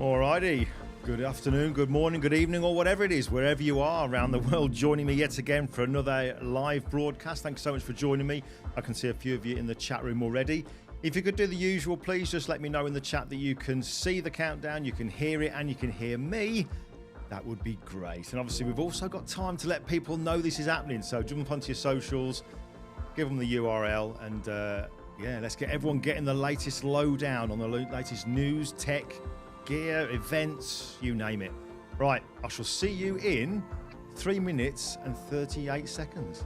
Alrighty, good afternoon, good morning, good evening, or whatever it is, wherever you are around the world, joining me yet again for another live broadcast. Thanks so much for joining me. I can see a few of you in the chat room already. If you could do the usual, please just let me know in the chat that you can see the countdown, you can hear it, and you can hear me. That would be great. And obviously, we've also got time to let people know this is happening. So jump onto your socials, give them the URL, and yeah, let's get everyone getting the latest lowdown on the latest news, tech, gear, events, you name it. Right, I shall see you in 3 minutes and 38 seconds.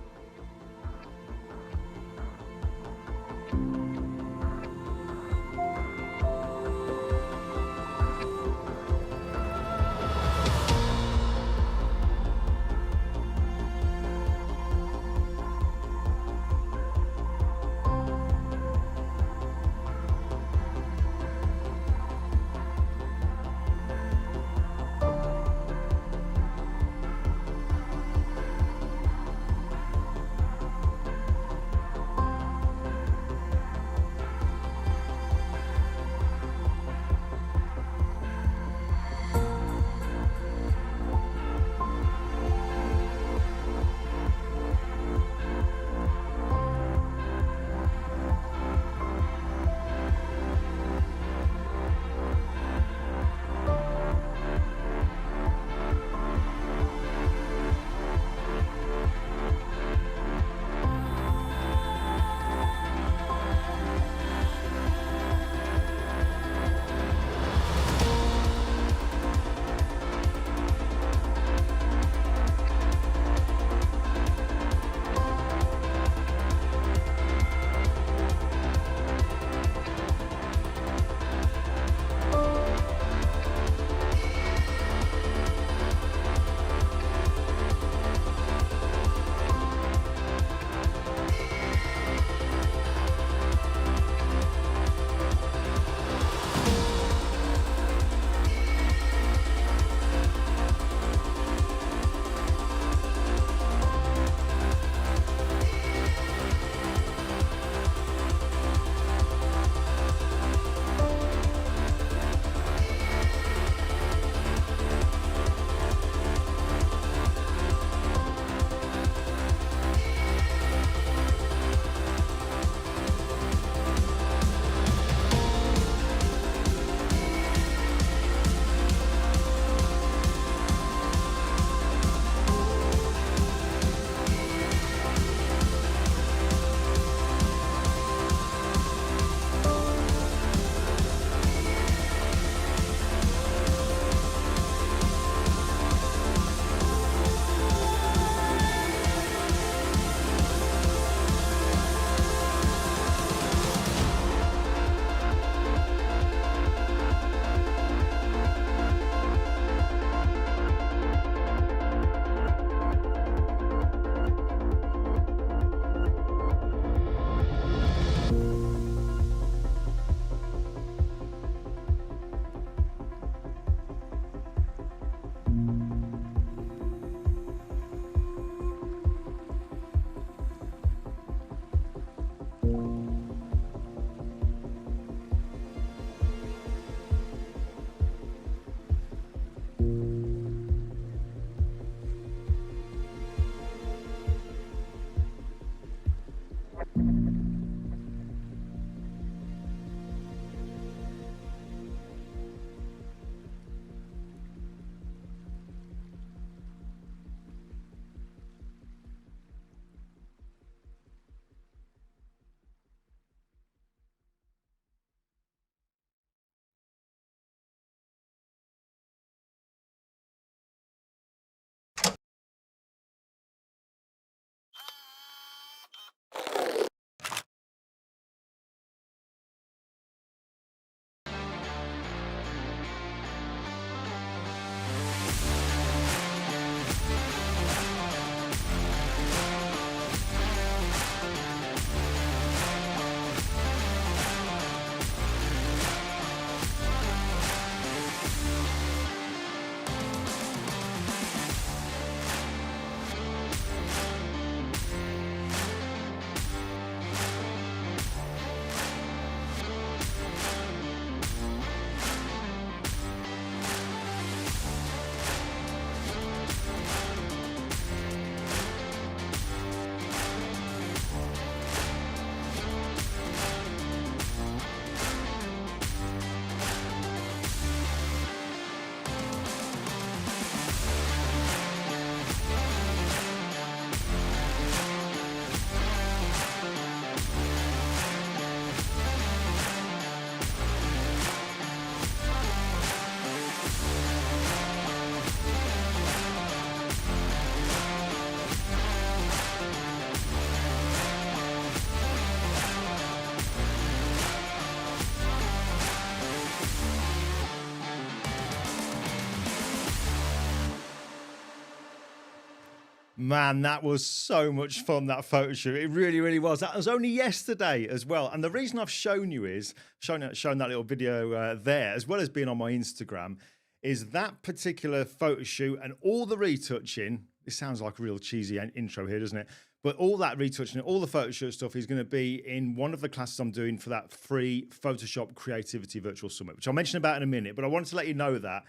Man, that was so much fun, that photo shoot. It really, really was. That was only yesterday as well. And the reason I've shown you is, shown that little video there, as well as being on my Instagram, is that particular photo shoot and all the retouching. This sounds like a real cheesy intro here, doesn't it? But all that retouching, all the photo shoot stuff is going to be in one of the classes I'm doing for that free Photoshop Creativity Virtual Summit, which I'll mention about in a minute. But I wanted to let you know that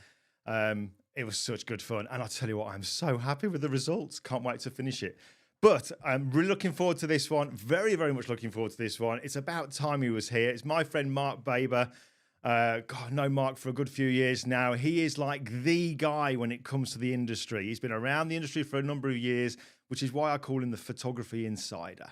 it was such good fun. And I'll tell you what, I'm so happy with the results. Can't wait to finish it. But I'm really looking forward to this one. Very, very much looking forward to this one. It's about time he was here. It's my friend Mark Baber. God, I've known Mark for a good few years now. He is like the guy when it comes to the industry. He's been around the industry for a number of years, which is why I call him the photography insider.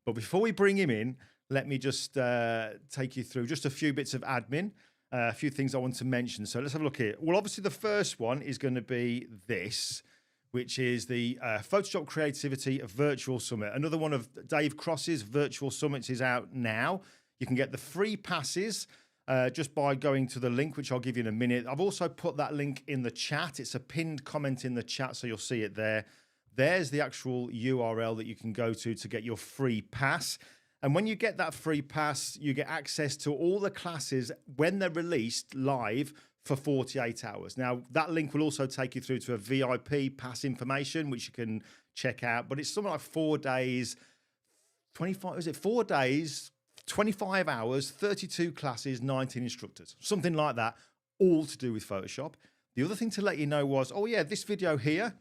But before we bring him in, let me just take you through just a few bits of admin, a few things I want to mention. So let's have a look here. Well, obviously the first one is going to be this, which is the Photoshop Creativity Virtual Summit. Another one of Dave Cross's virtual summits is out now. You can get the free passes just by going to the link, which I'll give you in a minute. I've also put that link in the chat. It's a pinned comment in the chat, so you'll see it there. There's the actual URL that you can go to get your free pass. And when you get that free pass, you get access to all the classes when they're released live for 48 hours. Now, that link will also take you through to a VIP pass information, which you can check out. But it's something like 4 days, 25, is it 4 days, 25 hours, 32 classes, 19 instructors, something like that, all to do with Photoshop. The other thing to let you know was, oh yeah, this video here,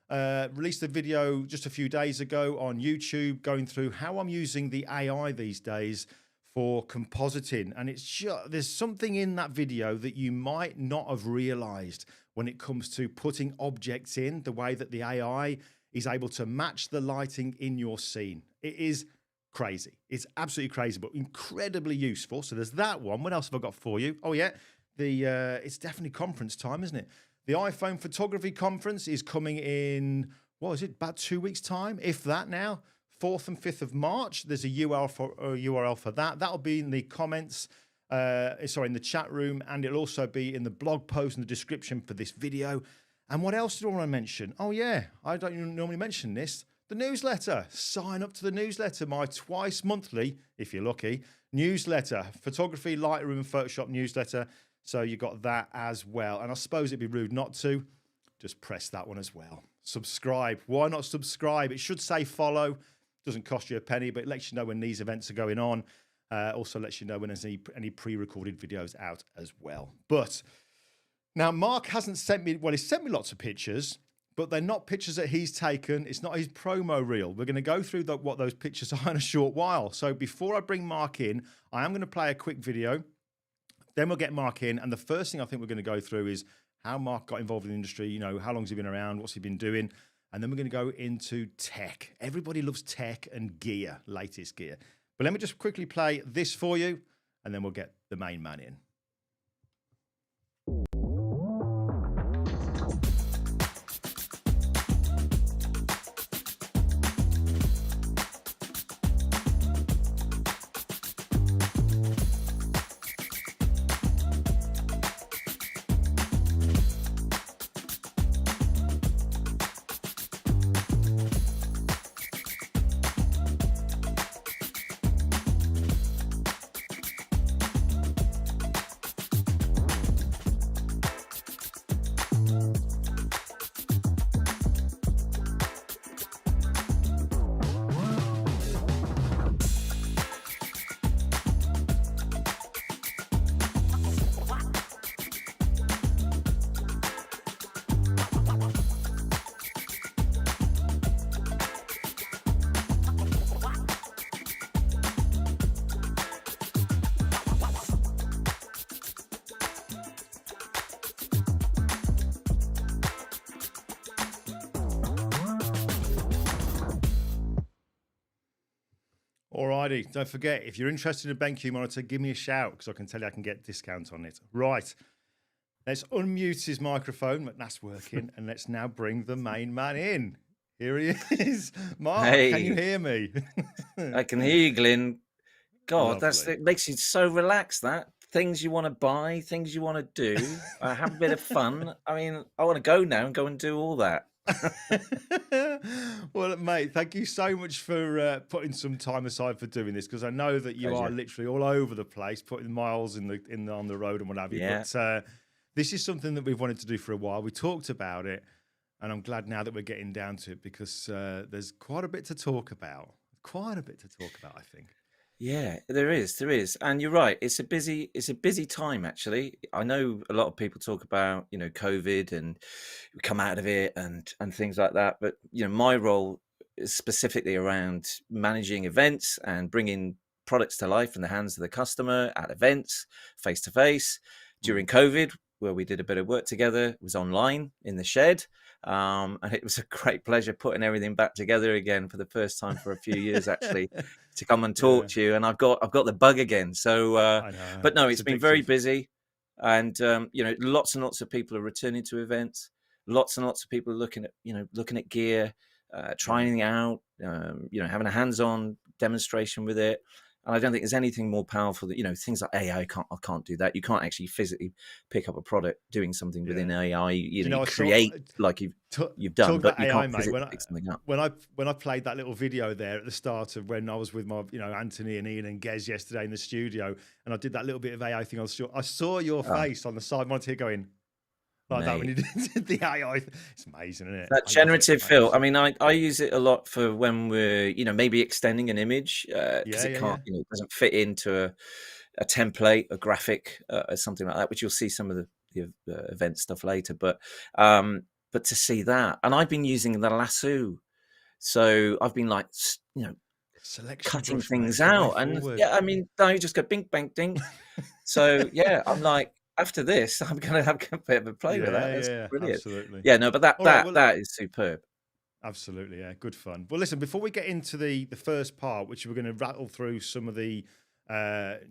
released a video just a few days ago on YouTube going through how I'm using the AI these days for compositing. And it's just, there's something in that video that you might not have realized when it comes to putting objects in, the way that the AI is able to match the lighting in your scene. It is crazy. It's absolutely crazy, but incredibly useful. So there's that one. What else have I got for you? Oh yeah, it's definitely conference time, isn't it? The iPhone Photography Conference is coming in, what is it, about 2 weeks' time, if that now, 4th and 5th of March. There's a URL for that. That'll be in the comments, in the chat room, and it'll also be in the blog post in the description for this video. And what else do I want to mention? Oh yeah, I don't normally mention this. The newsletter. Sign up to the newsletter, my twice monthly, if you're lucky, newsletter, photography, Lightroom and Photoshop newsletter. So you got that as well. And I suppose it'd be rude not to. Just press that one as well. Subscribe. Why not subscribe? It should say follow. Doesn't cost you a penny, but it lets you know when these events are going on. Also lets you know when there's any pre-recorded videos out as well. But now Mark hasn't sent me, well, he sent me lots of pictures, but they're not pictures that he's taken. It's not his promo reel. We're going to go through what those pictures are in a short while. So before I bring Mark in, I am going to play a quick video. Then we'll get Mark in. And the first thing I think we're going to go through is how Mark got involved in the industry. You know, how long's he been around? What's he been doing? And then we're going to go into tech. Everybody loves tech and gear, latest gear. But let me just quickly play this for you, and then we'll get the main man in. Alrighty, don't forget, if you're interested in a BenQ monitor, give me a shout, because I can tell you I can get discounts on it. Right, let's unmute his microphone, but that's working, and let's now bring the main man in. Here he is. Mark, hey. Can you hear me? I can hear you, Glyn. God, it makes you so relaxed, that. Things you want to buy, things you want to do, have a bit of fun. I mean, I want to go now and go and do all that. Well, mate, thank you so much for putting some time aside for doing this, because I know that you are Pleasure. literally all over the place, putting miles on the road and what have you. Yeah. But this is something that we've wanted to do for a while. We talked about it, and I'm glad now that we're getting down to it, because there's quite a bit to talk about. Quite a bit to talk about, I think. Yeah, there is. And you're right. It's a busy time, actually. I know a lot of people talk about, COVID and we come out of it and things like that. But, my role is specifically around managing events and bringing products to life in the hands of the customer at events, face to face. During COVID, where we did a bit of work together, it was online in the shed. And it was a great pleasure putting everything back together again for the first time for a few years, actually, to come and talk to you. And I've got the bug again. So, I know, but no, it's been very addictive. busy, and lots and lots of people are returning to events. Lots and lots of people are looking at gear, trying it out, having a hands-on demonstration with it. And I don't think there's anything more powerful that, things like AI, I can't do that. You can't actually physically pick up a product doing something within AI. You create like you've done, but you can't physically pick something up. When I played that little video there at the start of when I was with my, Anthony and Ian and Gez yesterday in the studio, and I did that little bit of AI thing, I saw your face on the side monitor going like that when you did the AI. It's amazing, isn't it? That generative fill. I mean, I use it a lot for when we're, maybe extending an image because it can't, it doesn't fit into a template, a graphic, or something like that, which you'll see some of the event stuff later. But to see that, and I've been using the lasso, so I've been like, cutting things out, and I mean, no, you just go bing, bang, ding. So I'm like, after this, I'm going to have a bit of a play with that. That's brilliant. Absolutely. Yeah, no, but that is superb. Absolutely, yeah, good fun. Well, listen, before we get into the first part, which we're going to rattle through some of the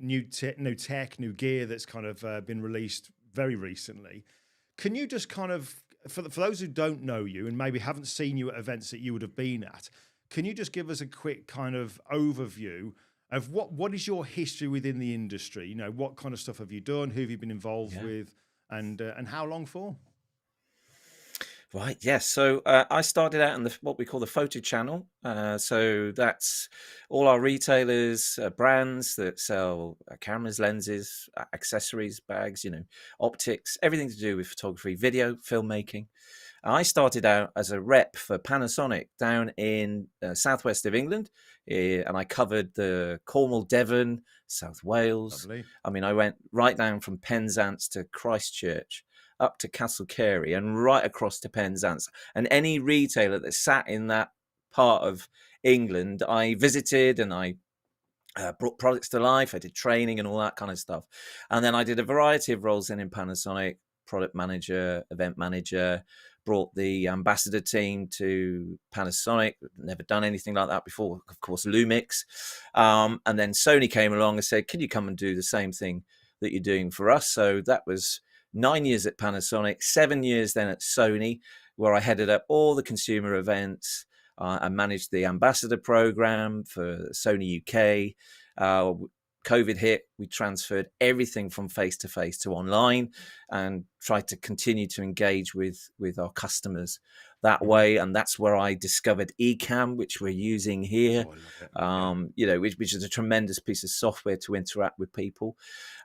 new tech, new gear that's kind of been released very recently, can you just kind of, for those who don't know you and maybe haven't seen you at events that you would have been at, can you just give us a quick kind of overview of what is your history within the industry? What kind of stuff have you done? Who have you been involved with, and how long for? Right. Yes. So I started out in what we call the photo channel. So that's all our retailers, brands that sell cameras, lenses, accessories, bags, optics, everything to do with photography, video, filmmaking. I started out as a rep for Panasonic down in southwest of England, and I covered the Cornwall, Devon, South Wales. Lovely. I mean, I went right down from Penzance to Christchurch, up to Castle Carey, and right across to Penzance. And any retailer that sat in that part of England, I visited, and I brought products to life. I did training and all that kind of stuff. And then I did a variety of roles in Panasonic: product manager, event manager, brought the ambassador team to Panasonic. Never done anything like that before, of course, Lumix. And then Sony came along and said, can you come and do the same thing that you're doing for us? So that was 9 years at Panasonic, 7 years then at Sony, where I headed up all the consumer events. I managed the ambassador program for Sony UK. COVID hit, we transferred everything from face-to-face to online and tried to continue to engage with our customers that way. And that's where I discovered Ecamm, which we're using here, which is a tremendous piece of software to interact with people.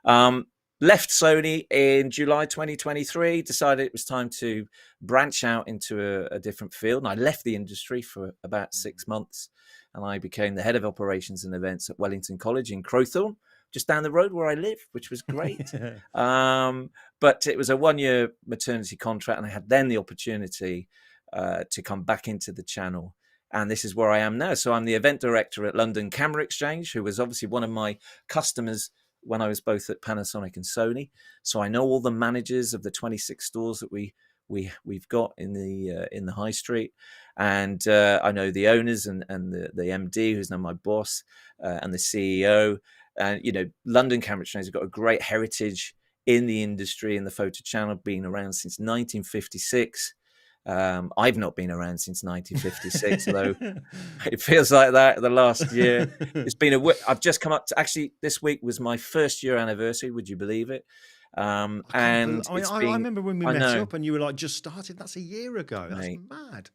Left Sony in July 2023, decided it was time to branch out into a different field. And I left the industry for about 6 months, and I became the head of operations and events at Wellington College in Crowthorne, just down the road where I live, which was great. But it was a 1-year maternity contract, and I had then the opportunity to come back into the channel. And this is where I am now. So I'm the event director at London Camera Exchange, who was obviously one of my customers when I was both at Panasonic and Sony. So I know all the managers of the 26 stores that we've got in the high street, and I know the owners and the MD, who's now my boss, and the CEO. And London Camera Exchange has got a great heritage in the industry, in the photo channel, being around since 1956. I've not been around since 1956, although it feels like that the last year. It's been I've just come up to, actually, this week was my first year anniversary, would you believe it? I can't believe. And I mean, it's I been, remember when we I met know, up and you were like just started. That's a year ago. That's mate. mad.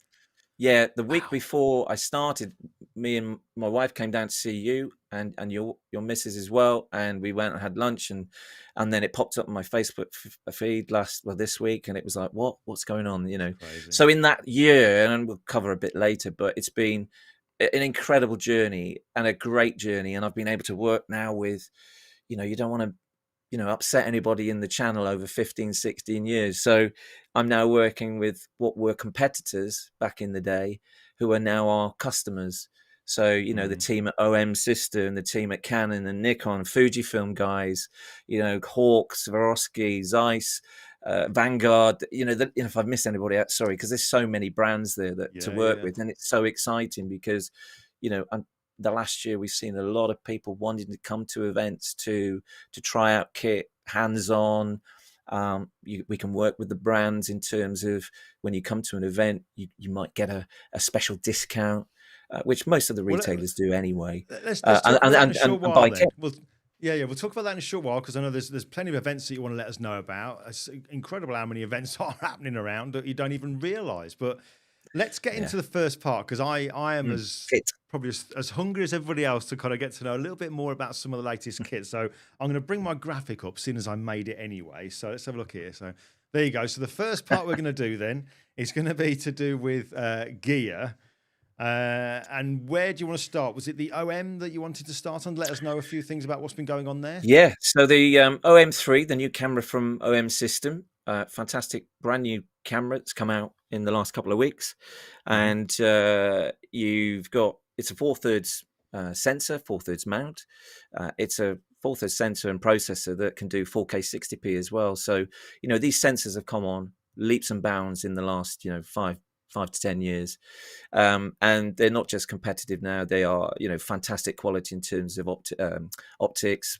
Yeah, the week Wow. before I started, me and my wife came down to see you and your missus as well, and we went and had lunch, and then it popped up on my Facebook feed this week, and it was like, what's going on, you know? Crazy. So in that year, and we'll cover a bit later, but it's been an incredible journey and a great journey, and I've been able to work now with, you don't want to upset anybody in the channel over 15, 16 years. So I'm now working with what were competitors back in the day who are now our customers. So, the team at OM System, the team at Canon and Nikon, Fujifilm guys, Hawk, Swarovski, Zeiss, Vanguard, if I've missed anybody out, sorry, because there's so many brands there to work with. And it's so exciting because, the last year we've seen a lot of people wanting to come to events to try out kit hands-on. We can work with the brands in terms of when you come to an event, you might get a special discount, which most of the retailers do anyway. Let's talk about that in a short while then. We'll talk about that in a short while because I know there's plenty of events that you want to let us know about. It's incredible how many events are happening around that you don't even realise. But let's get into the first part because I am probably as hungry as everybody else to kind of get to know a little bit more about some of the latest kits. So I'm going to bring my graphic up, seeing as I made it anyway. So let's have a look here. So there you go. So the first part we're going to do then is going to be to do with gear. And where do you want to start? Was it the OM that you wanted to start on? Let us know a few things about what's been going on there. Yeah. So the OM3, the new camera from OM System, fantastic brand new camera. It's come out in the last couple of weeks, and it's a 4/3 sensor, 4/3 mount. It's a 4/3 sensor and processor that can do 4K 60p as well. So these sensors have come on leaps and bounds in the last 5 to 10 years, and they're not just competitive now. They are fantastic quality in terms of optics,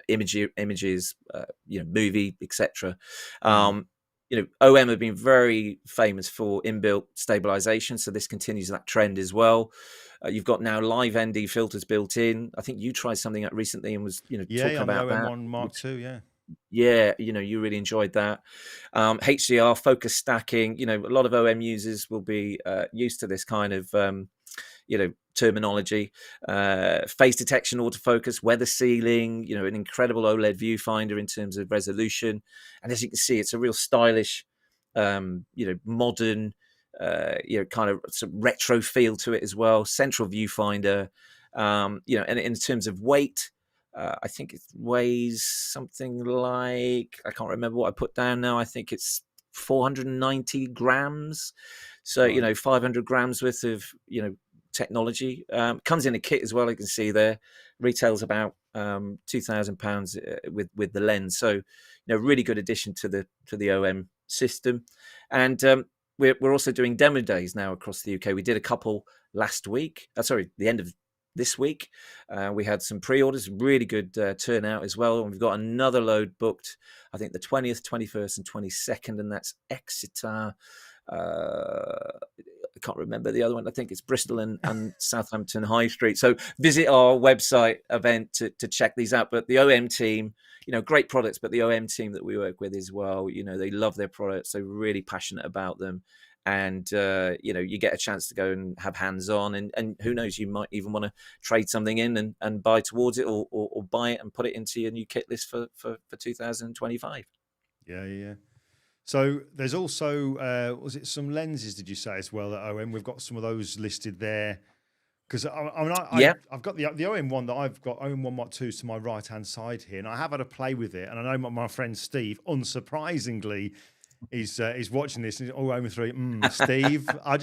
images, movie, etc. OM have been very famous for inbuilt stabilization, so this continues that trend as well. You've got now live ND filters built in. I think you tried something out recently and was talking about the that. OM1 Mark II, you really enjoyed that. HDR focus stacking. A lot of OM users will be used to this kind of terminology. Face detection, autofocus, weather sealing, an incredible OLED viewfinder in terms of resolution. And as you can see, it's a real stylish, modern, kind of sort of retro feel to it as well. Central viewfinder, and in terms of weight, I think it weighs something like, I can't remember what I put down now. I think it's 490 grams. So, 500 grams worth of, technology. Comes in a kit as well. You can see there, retails about £2,000 with the lens. So, really good addition to the OM system. And we're also doing demo days now across the UK. We did a couple last week. The end of this week. We had some pre-orders, really good turnout as well. And we've got another load booked, I think the 20th, 21st and 22nd, and that's Exeter. I can't remember the other one. I think it's Bristol and Southampton High Street. So visit our website event to check these out. But the OM team, great products, but the OM team that we work with as well, they love their products. They're really passionate about them. And, you get a chance to go and have hands-on, and who knows, you might even want to trade something in and buy towards it or buy it and put it into your new kit list for 2025. Yeah. So there's also, was it some lenses, did you say, as well at OM? We've got some of those listed there. Because I've got the OM one that I've got, OM1 Mark II to my right-hand side here, and I have had a play with it. And I know my friend Steve, unsurprisingly, he's watching this. And OM3, Steve. I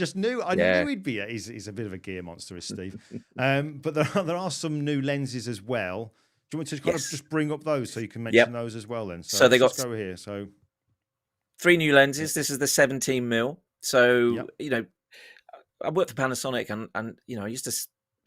knew he'd be. He's a bit of a gear monster, is Steve. But there are some new lenses as well. Do you want me to kind of just bring up those so you can mention those as well then? So they got, go here. So 3 new lenses. This is the 17mm. So, I worked for Panasonic and I used to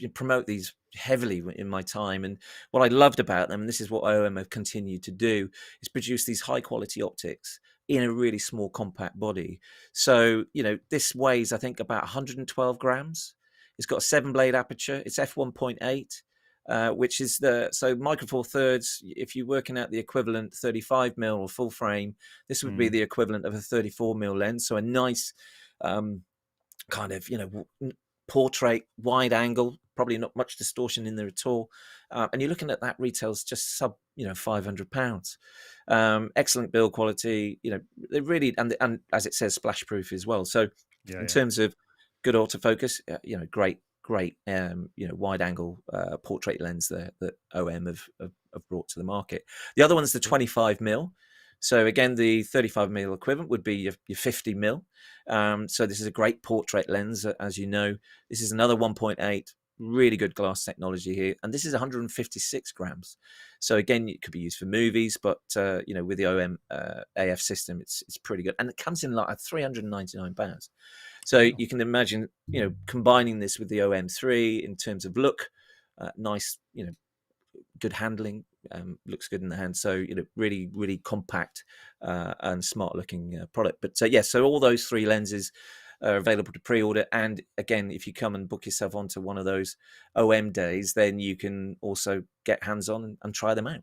promote these heavily in my time. And what I loved about them, and this is what OM have continued to do, is produce these high quality optics in a really small compact body. So, this weighs, I think, about 112 grams. It's got a 7-blade aperture. It's f1.8. which is so micro four thirds. If you're working out the equivalent 35mm or full frame, this would be the equivalent of a 34mm lens. So a nice kind of, portrait wide angle, probably not much distortion in there at all. And you're looking at that retails just sub, £500. Excellent build quality, they really, and as it says, splash proof as well. So in terms of good autofocus, great, wide angle portrait lens there that OM have brought to the market. The other one's the 25mm. So again, the 35mm equivalent would be your 50mm. So this is a great portrait lens, as you know. This is another 1.8, really good glass technology here, and this is 156 grams. So again, it could be used for movies, but with the OM AF system, it's pretty good, and it comes in like £399. So you can imagine, combining this with the OM3 in terms of look, nice, good handling, looks good in the hand. So really, really compact and smart looking product. But so all those three lenses are available to pre-order. And again, if you come and book yourself onto one of those OM days, then you can also get hands on and try them out.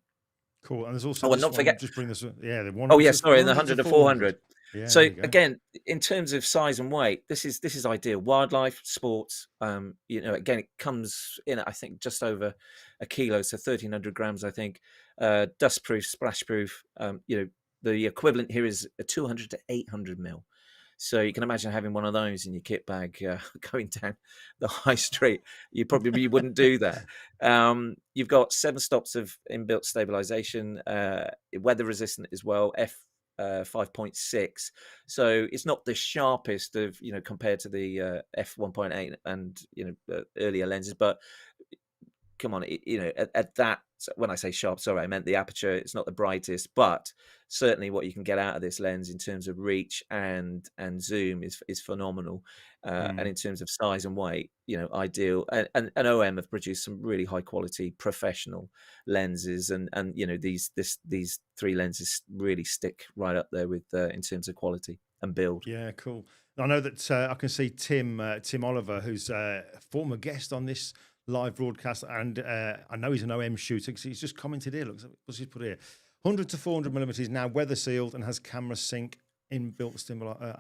Cool. And there's also and not forget, just bring this. Yeah, the one. Oh yeah, sorry, in the 100 to 400. Yeah, so again, in terms of size and weight, this is ideal. Wildlife, sports, again, it comes in, I think, just over a kilo, so 1,300 grams, I think. Dust proof, splash proof. The equivalent here is a 200 to 800 mil. So you can imagine having one of those in your kit bag going down the high street. You probably wouldn't do that. You've got 7 stops of inbuilt stabilization, weather resistant as well, f5.6. So it's not the sharpest of, compared to the f1.8 and, earlier lenses, but come on, at that, when I say sharp, sorry, I meant the aperture. It's not the brightest, but certainly what you can get out of this lens in terms of reach and zoom is phenomenal. And in terms of size and weight, ideal. And OM have produced some really high quality professional lenses, and these three lenses really stick right up there with in terms of quality and build. Yeah, cool. I know that I can see Tim Oliver, who's a former guest on this live broadcast, and I know he's an OM shooter because he's just commented here. Look, what's he put here? 100 to 400mm is now weather sealed and has camera sync, inbuilt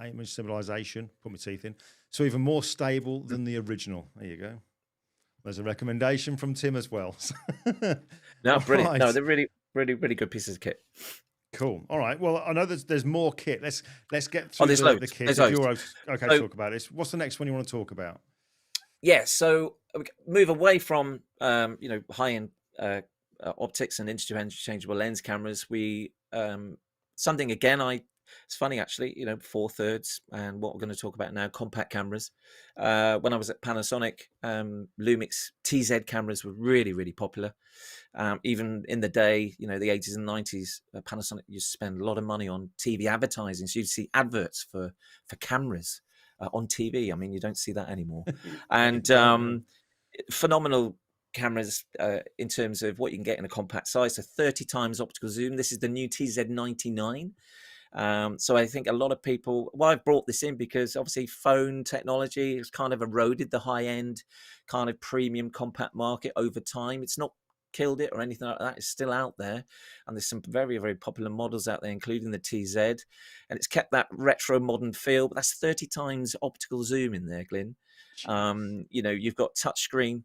image stabilization. Put my teeth in. So even more stable than the original. There you go. There's a recommendation from Tim as well. No, brilliant. Right. No, they're really, really, really good pieces of kit. Cool. All right. Well, I know there's more kit. Let's get through the kit. There's if you're okay to talk about this, what's the next one you want to talk about? Yeah, so move away from high-end optics and interchangeable lens cameras. We something again. It's funny actually. 4/3, and what we're going to talk about now, compact cameras. When I was at Panasonic, Lumix TZ cameras were really, really popular. Even in the day, the 80s and 90s, Panasonic used to spend a lot of money on TV advertising. So you'd see adverts for cameras on TV. I mean, you don't see that anymore. And phenomenal cameras in terms of what you can get in a compact size. So 30 times optical zoom. This is the new TZ99. So I think a lot of people, I've brought this in because obviously phone technology has kind of eroded the high end kind of premium compact market over time. It's not killed it or anything like that. It's still out there, and there's some very, very popular models out there, including the TZ, and it's kept that retro modern feel. But that's 30 times optical zoom in there, Glyn. You've got touchscreen.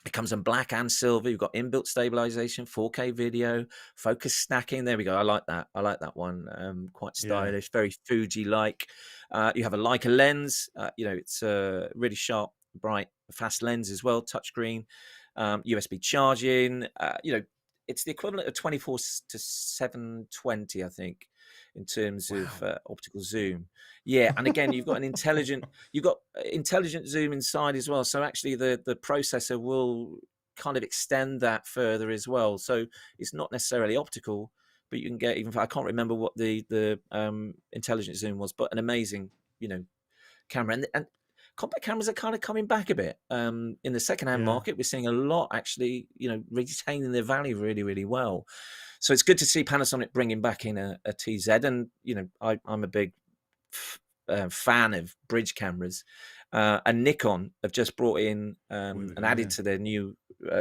It comes in black and silver. You've got inbuilt stabilization, 4K video, focus stacking. There we go. I like that. I like that one. Quite stylish, very Fuji-like. You have a Leica lens. It's a really sharp, bright, fast lens as well. Touchscreen. USB charging, it's the equivalent of 24 to 720, I think, in terms of optical zoom. Yeah, and again, you've got intelligent zoom inside as well. So actually, the processor will kind of extend that further as well. So it's not necessarily optical, but you can get even. I can't remember what the intelligent zoom was, but an amazing, camera. And compact cameras are kind of coming back a bit in the second-hand market. We're seeing a lot actually, retaining their value really, really well. So it's good to see Panasonic bringing back in a TZ. And, I'm a big fan of bridge cameras. And Nikon have just brought in and added to their new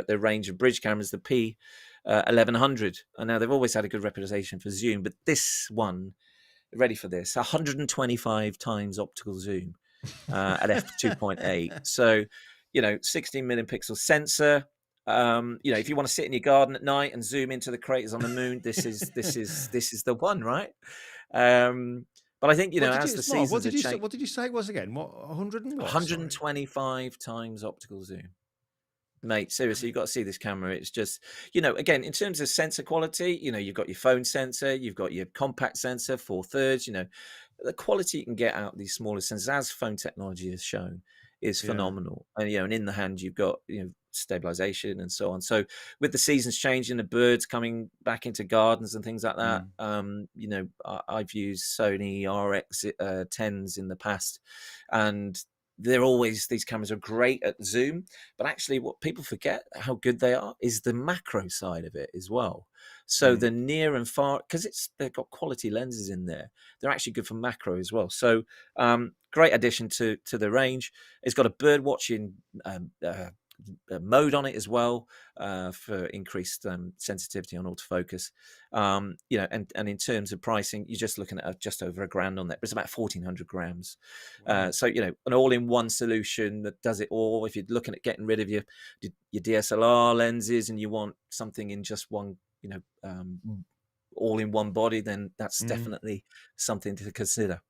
their range of bridge cameras, the P 1100. And now they've always had a good reputation for zoom, but this one, ready for this, 125 times optical zoom at f2.8. So, 16 million pixel sensor. If you want to sit in your garden at night and zoom into the craters on the moon, this is the one, right? But I think as the seasons have changed, what did you say it was again? What 100 and what? 125 times optical zoom, mate. Seriously, you've got to see this camera. It's just, again, in terms of sensor quality, you've got your phone sensor, you've got your compact sensor, 4/3. The quality you can get out of these smaller sensors, as phone technology has shown, is phenomenal. And and in the hand you've got stabilization and so on. So with the seasons changing, the birds coming back into gardens and things like that, I've used Sony RX10s in the past, and these cameras are great at zoom, but actually what people forget how good they are is the macro side of it as well. So the near and far, because they've got quality lenses in there, they're actually good for macro as well. So great addition to the range. It's got a bird watching mode on it as well, for increased sensitivity on autofocus. And in terms of pricing, you're just looking at just over $1,000 on that, but it's about 1,400 grams. Wow. So an all-in-one solution that does it all. If you're looking at getting rid of your DSLR lenses and you want something in just one, all in one body, then that's definitely something to consider.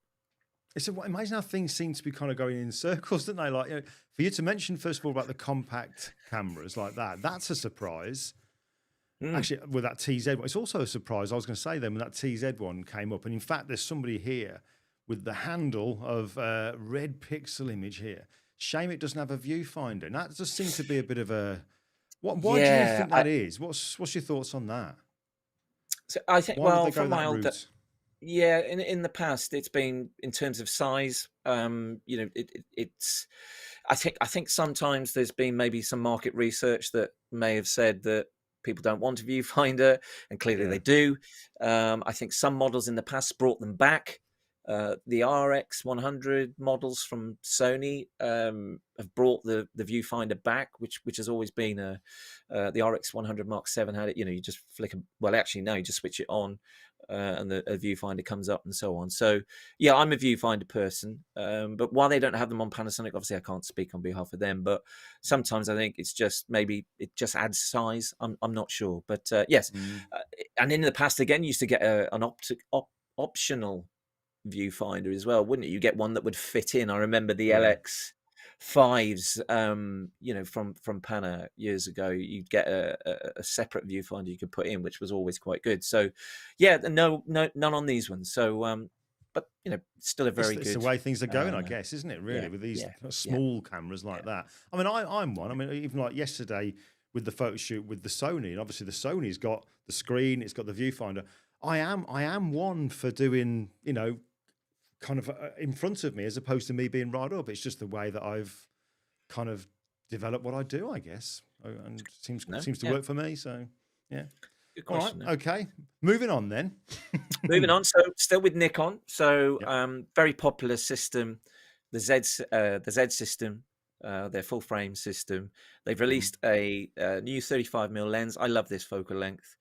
Imagine how things seem to be kind of going in circles, don't they? Like, for you to mention, first of all, about the compact cameras like that, that's a surprise. Actually, with that TZ one, it's also a surprise. I was going to say then when that TZ one came up, and in fact, there's somebody here with the handle of red pixel image here. Shame it doesn't have a viewfinder. And that just seems to be a bit of a... Why do you think that is? What's your thoughts on that? So I think, from my old... Yeah, in the past, it's been in terms of size. It's. I think sometimes there's been maybe some market research that may have said that people don't want a viewfinder, and clearly they do. I think some models in the past brought them back. The RX100 models from Sony have brought the viewfinder back, which has always been the RX100 Mark 7 had it. You just flick you just switch it on, and a viewfinder comes up and so on. So yeah, I'm a viewfinder person, but while they don't have them on Panasonic, obviously I can't speak on behalf of them. But sometimes I think it's just maybe it just adds size. I'm not sure, but yes. And in the past, again, you used to get an optional viewfinder as well, wouldn't it? You get one that would fit in. I remember the LX5s, from Pana years ago. You'd get a separate viewfinder you could put in, which was always quite good. So, yeah, no, none on these ones. So, but still a very good. It's the way things are going, I guess, isn't it? Really, with these small cameras like that. I mean, I'm one. I mean, even like yesterday with the photo shoot with the Sony, and obviously the Sony's got the screen, it's got the viewfinder. I am one for doing, kind of in front of me as opposed to me being right up. It's just the way that I've kind of developed what I do, I guess, and it seems to work for me. So yeah. Good question. All right, okay. Moving on then. Moving on. So still with Nikon. So very popular system, the Z system, their full frame system. They've released a new 35mm lens. I love this focal length.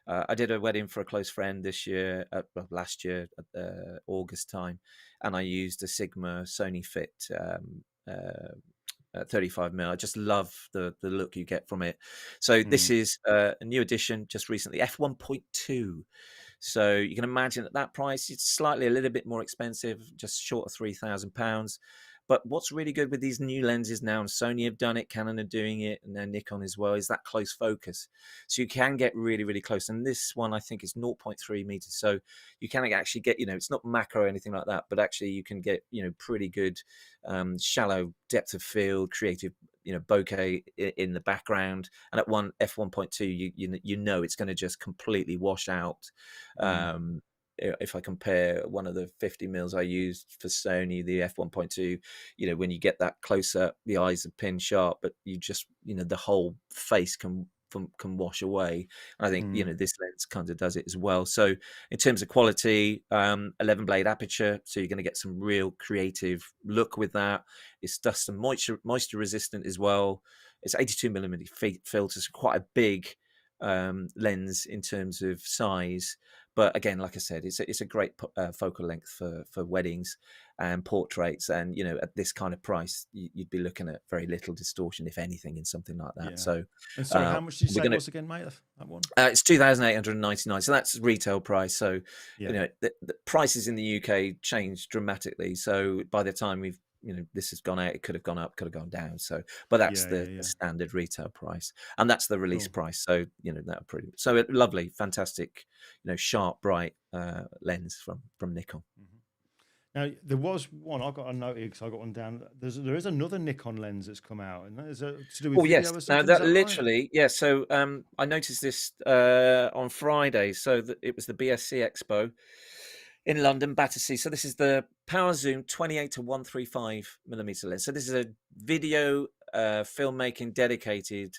I did a wedding for a close friend last year at August time, and I used a Sigma Sony Fit 35mm. I just love the look you get from it. So this is a new edition, just recently, f1.2. So you can imagine at that price, it's slightly a little bit more expensive, just short of £3,000. But what's really good with these new lenses now, and Sony have done it, Canon are doing it, and then Nikon as well, is that close focus. So you can get really, really close. And this one, I think, is 0.3 meters. So you can actually get, it's not macro or anything like that, but actually you can get, pretty good shallow depth of field, creative, bokeh in the background. And at f1.2, you it's going to just completely wash out. If I compare one of the 50mm I used for Sony, the f1.2, when you get that close up, the eyes are pin sharp, but you just, the whole face can can wash away. And I think Mm. this lens kind of does it as well. So in terms of quality, 11 blade aperture, so you're going to get some real creative look with that. It's dust and moisture resistant as well. It's 82mm filter, so quite a big lens in terms of size. But again, like I said, it's a great focal length for weddings and portraits. And at this kind of price, you'd be looking at very little distortion, if anything, in something like that. Yeah. So, And sorry, how much did you say it gonna, was again, mate? That one? it's 2,899. So that's retail price. So Yeah. the prices in the UK change dramatically. So by the time this has gone out, it could have gone up, could have gone down. So, but that's the standard retail price, and that's the release price. So that pretty. So lovely, fantastic, sharp, bright lens from Nikon. Mm-hmm. Now there was one I've got a note here because I got one down. There is another Nikon lens that's come out, and that is to do with video or something. Now that literally, right? Yeah. So I noticed this on Friday. So it was the BSC Expo in London, Battersea. So this is the Power Zoom 28-135mm lens. So this is a video filmmaking dedicated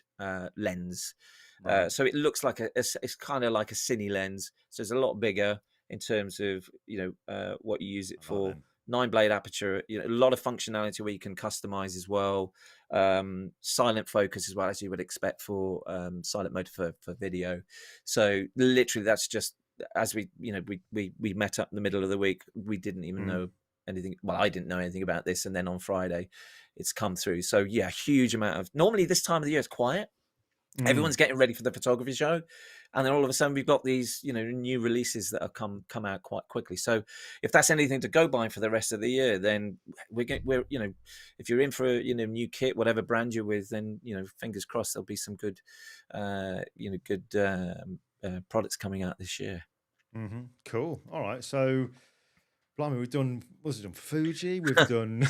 lens. Right. So it looks like it's kind of like a cine lens. So it's a lot bigger in terms of what you use it for. 9 blade aperture, a lot of functionality where you can customize as well. Silent focus as well, as you would expect for silent mode for video. So literally, that's just as we met up in the middle of the week. We didn't even know anything. Well, I didn't know anything about this, and then on Friday, it's come through. So yeah, huge amount of. Normally, this time of the year is quiet. Everyone's getting ready for the photography show, and then all of a sudden we've got these new releases that have come out quite quickly. So if that's anything to go by for the rest of the year, then we're if you're in for a new kit, whatever brand you're with, then fingers crossed there'll be some good products coming out this year. Mm-hmm. Cool. All right, so blimey, we've done. What's it done? Fuji. We've done.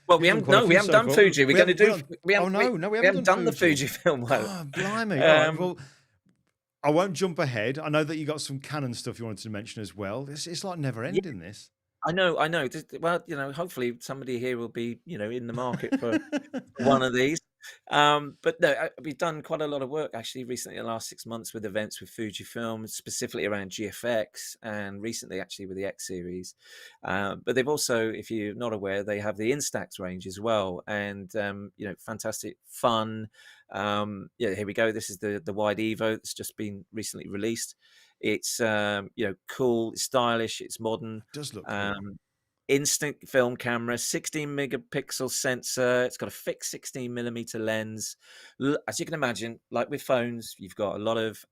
Well, we haven't done Fuji. We're going to do. We haven't done the Fuji film. Oh, blimey! All right, well, I won't jump ahead. I know that you got some Canon stuff you wanted to mention as well. It's like never ending. This. I know. Well, hopefully somebody here will be, in the market for one of these. But no, we've done quite a lot of work actually recently in the last 6 months with events with Fujifilm, specifically around GFX, and recently actually with the X series. But they've also, if you're not aware, they have the Instax range as well, and fantastic fun. Here we go. This is the wide Evo that's just been recently released. It's cool, it's stylish, it's modern. It does look cool. Instant film camera, 16 megapixel sensor. It's got a fixed 16mm lens. As you can imagine, like with phones, you've got a lot of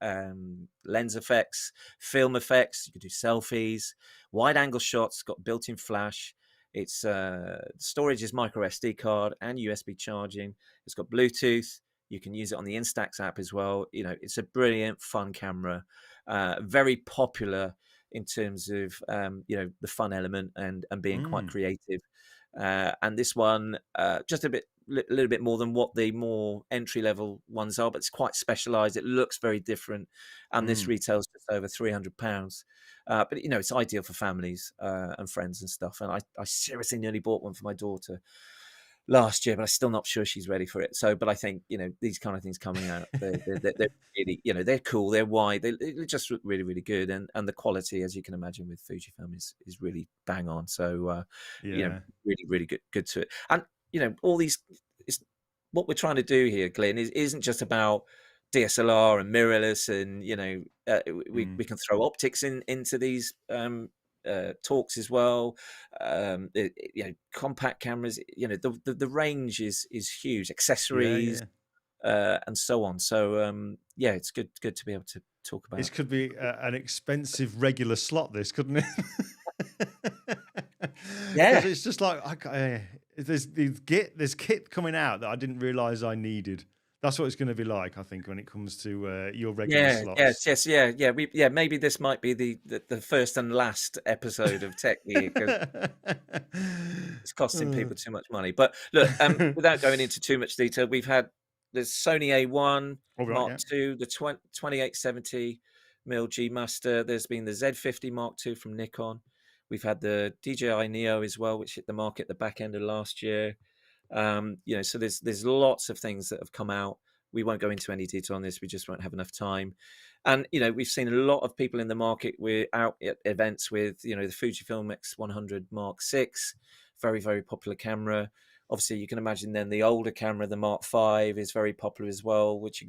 lens effects, film effects. You can do selfies, wide angle shots, got built-in flash. It's storage is micro SD card and USB charging. It's got Bluetooth. You can use it on the Instax app as well. It's a brilliant, fun camera. Very popular in terms of the fun element and being quite creative, and this one just a little bit more than what the more entry level ones are, but it's quite specialized. It looks very different, and this retails just over £300. But it's ideal for families and friends and stuff. And I seriously nearly bought one for my daughter last year, but I'm still not sure she's ready for it. So, but I think these kind of things coming out, they're really they're cool, they're wide, they just look really, really good, and the quality, as you can imagine, with Fujifilm is really bang on. So, really, really good to it. And all these, what we're trying to do here, Glenn, isn't just about DSLR and mirrorless, and we can throw optics into these talks as well. Compact cameras. The range is huge. Accessories, and so on. So it's good to be able to talk about. This could be an expensive regular slot. This couldn't it? Yeah, it's just like there's kit coming out that I didn't realize I needed. That's what it's going to be like, I think, when it comes to your regular slots. Maybe this might be the first and last episode of Tech Gear, because it's costing people too much money. But look, without going into too much detail, we've had the Sony A1 Mark II, the 2870mm G Master. There's been the Z50 Mark II from Nikon. We've had the DJI Neo as well, which hit the market at the back end of last year. So there's lots of things that have come out we won't go into any detail on this. We just won't have enough time. And, we've seen a lot of people in the market. We're out at events with, the Fujifilm X100 Mark VI, very, very popular camera. Obviously, you can imagine then the older camera, the Mark V, is very popular as well, which,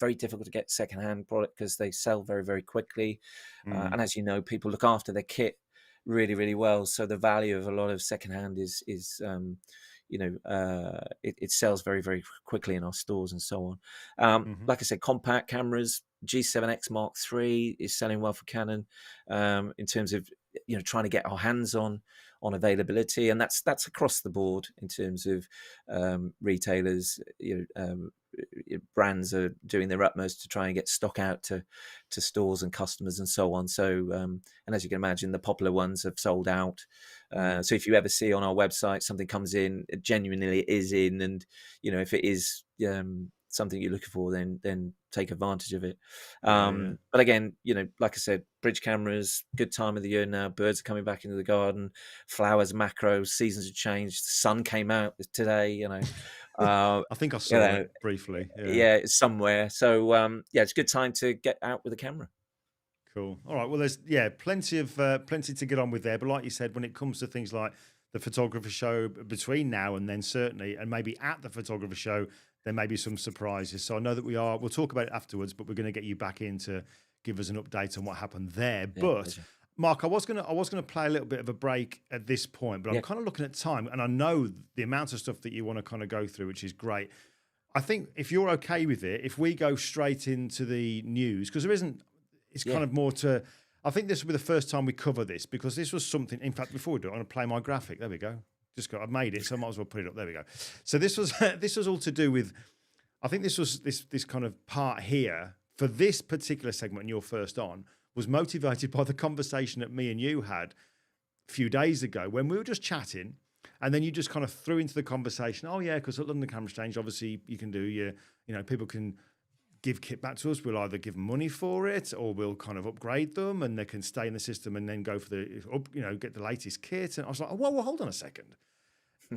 very difficult to get secondhand product because they sell very, very quickly. And as you know, people look after their kit really, really well. So the value of a lot of secondhand is it sells very, very quickly in our stores and so on. Like I said, compact cameras, G7X Mark III is selling well for Canon in terms of trying to get our hands on availability, and that's across the board in terms of retailers. Brands are doing their utmost to try and get stock out to stores and customers and so on. So and as you can imagine, the popular ones have sold out. So if you ever see on our website something comes in, it genuinely is in, and if it is something you're looking for, then take advantage of it. But again, like I said, bridge cameras, good time of the year now. Birds are coming back into the garden, flowers, macros, seasons have changed. The sun came out today. I think I saw it briefly. Yeah, it's somewhere. So it's a good time to get out with a camera. Cool. All right. Well, there's plenty to get on with there. But like you said, when it comes to things like the photographer show between now and then, certainly, and maybe at the photographer show, there may be some surprises. So I know that we'll talk about it afterwards, but we're going to get you back in to give us an update on what happened there. Yeah, but pleasure. Mark, I was gonna play a little bit of a break at this point, but I'm kind of looking at time, and I know the amount of stuff that you want to kind of go through, which is great. I think if you're okay with it, if we go straight into the news, because it's kind of more to. I think this will be the first time we cover this, because this was something. In fact, before we do it, I'm going to play my graphic. There we go. I've made it, so I might as well put it up. There we go. So this was all to do with. I think this was this kind of part here for this particular segment. And you're first on. Was motivated by the conversation that me and you had a few days ago when we were just chatting, and then you just kind of threw into the conversation, oh yeah, because at London Camera Exchange, obviously you can do people can give kit back to us. We'll either give them money for it, or we'll kind of upgrade them, and they can stay in the system and then go for get the latest kit. And I was like, oh, well, hold on a second.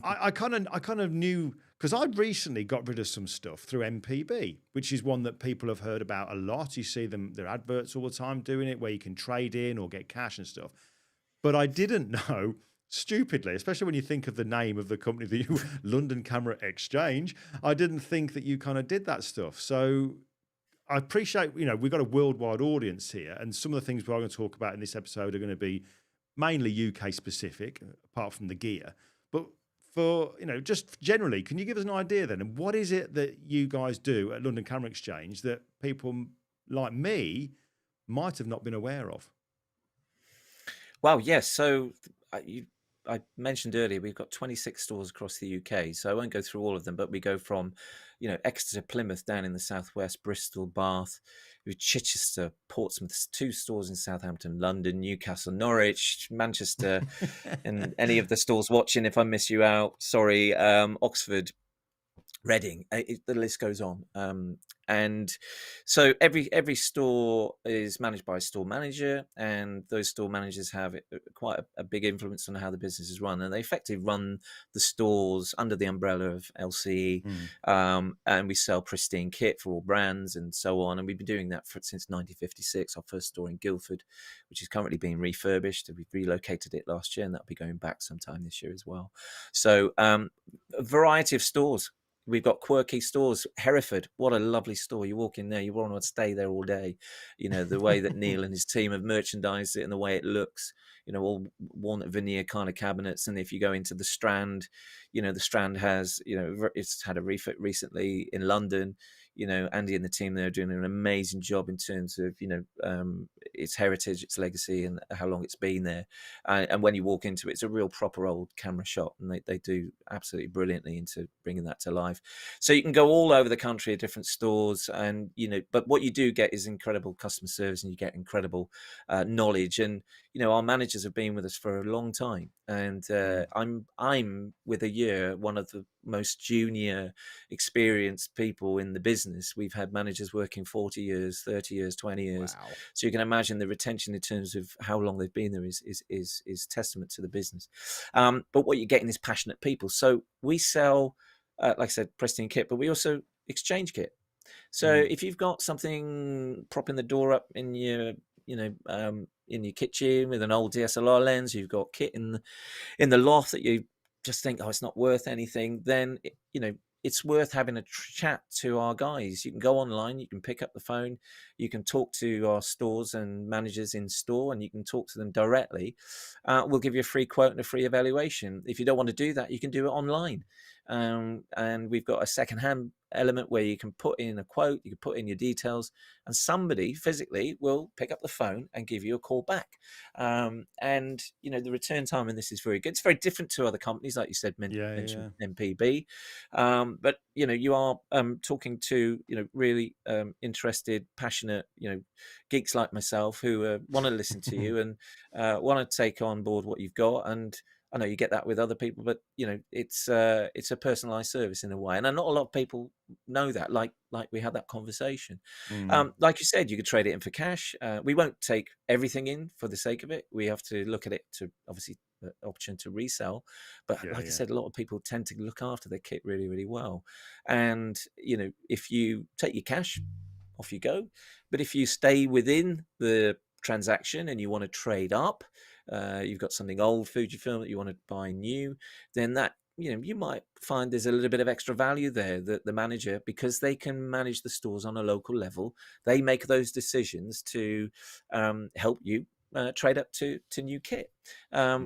I kind of knew, because I'd recently got rid of some stuff through MPB, which is one that people have heard about a lot. You see their adverts all the time doing it, where you can trade in or get cash and stuff. But I didn't know, stupidly, especially when you think of the name of the company, the London Camera Exchange, I didn't think that you kind of did that stuff. So I appreciate, we've got a worldwide audience here, and some of the things we're going to talk about in this episode are going to be mainly UK specific, apart from the gear. But for, just generally, can you give us an idea then? And what is it that you guys do at London Camera Exchange that people like me might have not been aware of? Well, yes. So I mentioned earlier, we've got 26 stores across the UK. So I won't go through all of them, but we go from, Exeter, Plymouth down in the southwest, Bristol, Bath, Chichester, Portsmouth, 2 stores in Southampton, London, Newcastle, Norwich, Manchester, and any of the stores watching, if I miss you out, sorry, Oxford, Reading, the list goes on. And so every store is managed by a store manager, and those store managers have quite a big influence on how the business is run, and they effectively run the stores under the umbrella of LCE. And we sell pristine kit for all brands and so on, and we've been doing that since 1956. Our first store in Guildford, which is currently being refurbished, we've relocated it last year, and that'll be going back sometime this year as well. So a variety of stores. We've got quirky stores. Hereford, what a lovely store. You walk in there, you want to stay there all day. The way that Neil and his team have merchandised it and the way it looks, all walnut veneer kind of cabinets. And if you go into the Strand, the Strand has, it's had a refit recently in London. Andy and the team there are doing an amazing job in terms of, its heritage, its legacy, and how long it's been there. And when you walk into it, it's a real proper old camera shop, and they do absolutely brilliantly into bringing that to life. So you can go all over the country at different stores, and, but what you do get is incredible customer service, and you get incredible knowledge. And, our managers have been with us for a long time. And I'm with a year, one of the most junior, experienced people in the business. We've had managers working 40 years, 30 years, 20 years. Wow. So you can imagine the retention in terms of how long they've been there is testament to the business. But what you're getting is passionate people. So we sell, like I said, pristine kit, but we also exchange kit. So if you've got something propping the door up in your, in your kitchen with an old DSLR lens, you've got kit in the loft that you just think, oh, it's not worth anything, then it's worth having a chat to our guys. You can go online, you can pick up the phone, you can talk to our stores and managers in store, and you can talk to them directly. We'll give you a free quote and a free evaluation. If you don't want to do that, you can do it online. And we've got a second-hand element where you can put in a quote, you can put in your details, and somebody physically will pick up the phone and give you a call back. And the return time in this is very good. It's very different to other companies, like you said, mentioned MPB. But you are talking to really interested, passionate geeks like myself who want to listen to you and want to take on board what you've got. And I know you get that with other people, but it's a personalized service in a way, and not a lot of people know that. Like we had that conversation. Like you said, you could trade it in for cash. We won't take everything in for the sake of it. We have to look at it to obviously the option to resell. But like I said, a lot of people tend to look after their kit really, really well. And if you take your cash, off you go. But if you stay within the transaction and you want to trade up, you've got something old Fujifilm that you want to buy new, then that you might find there's a little bit of extra value there that the manager, because they can manage the stores on a local level, they make those decisions to help you trade up to new kit.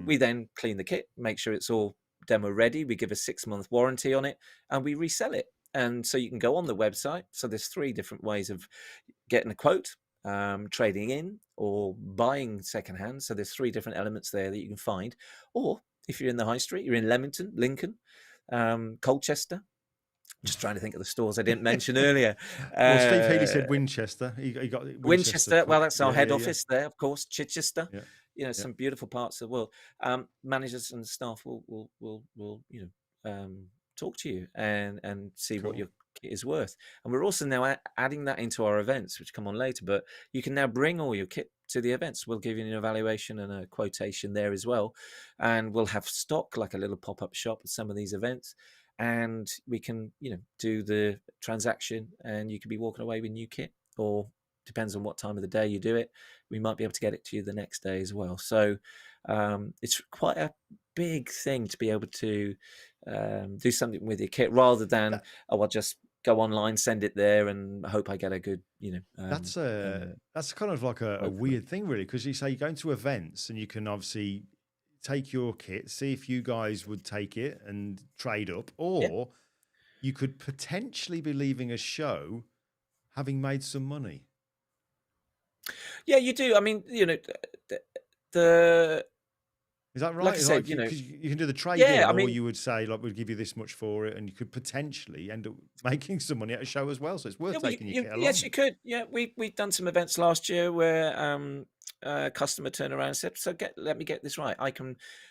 We then clean the kit, make sure it's all demo ready. We give a 6-month warranty on it, and we resell it. And so you can go on the website. So there's 3 different ways of getting a quote: trading in or buying secondhand. So there's 3 different elements there that you can find. Or if you're in the high street, you're in Leamington, Lincoln, Colchester. Just trying to think of the stores I didn't mention earlier. Well, Steve Healy said Winchester. He got Winchester. Well, that's our head office there, of course. Chichester. Some beautiful parts of the world. Managers and staff will talk to you and see what your kit is worth. And we're also now adding that into our events, which come on later. But you can now bring all your kit to the events. We'll give you an evaluation and a quotation there as well. And we'll have stock, like a little pop-up shop at some of these events. And we can, do the transaction, and you could be walking away with new kit, or depends on what time of the day you do it. We might be able to get it to you the next day as well. So it's quite a big thing to be able to do something with your kit, rather than I'll just go online, send it there, and hope I get a good, that's kind of like a weird thing, really, because you say you're going to events and you can obviously take your kit, see if you guys would take it and trade up, or you could potentially be leaving a show having made some money. Yeah, you do. I mean, is that right? Like I said, you can do the trade in, I mean, or you would say, like, we'll give you this much for it, and you could potentially end up making some money at a show as well. So it's worth taking your kit along. Yes, you could. Yeah, we've done some events last year where a customer turned around and said, "So let me get this right.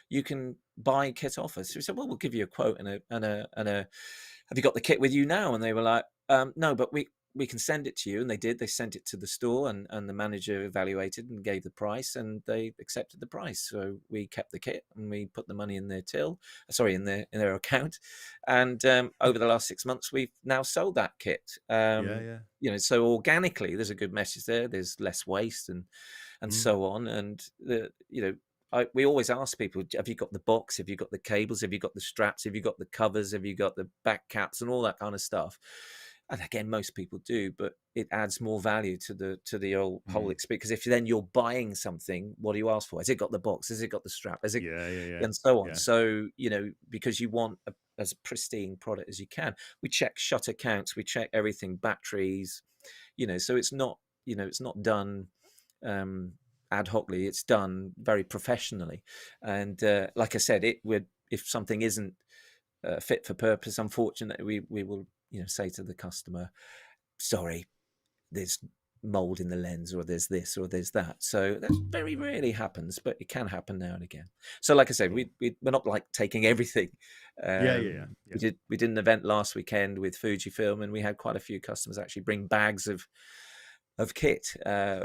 You can buy kit off us." So we said, "Well, we'll give you a quote and a. Have you got the kit with you now?" And they were like, "No, but we can send it to you." And they did. They sent it to the store, and the manager evaluated and gave the price, and they accepted the price. So we kept the kit, and we put the money in their in their account. And over the last 6 months, we've now sold that kit. So organically, there's a good message there. There's less waste and so on. And we always ask people, have you got the box? Have you got the cables? Have you got the straps? Have you got the covers? Have you got the back caps and all that kind of stuff? And again, most people do, but it adds more value to the whole experience. Because if then you're buying something, what do you ask for? Has it got the box? Has it got the strap? Has it, and so on. Yeah. So because you want as pristine product as you can, we check shutter counts, we check everything, batteries. So it's not done ad hocly. It's done very professionally. And like I said, if something isn't fit for purpose, unfortunately, we will say to the customer, sorry, there's mold in the lens, or there's this, or there's that. So that very rarely happens, but it can happen now and again. So like I said, we're not like taking everything. We did an event last weekend with Fujifilm, and we had quite a few customers actually bring bags of kit,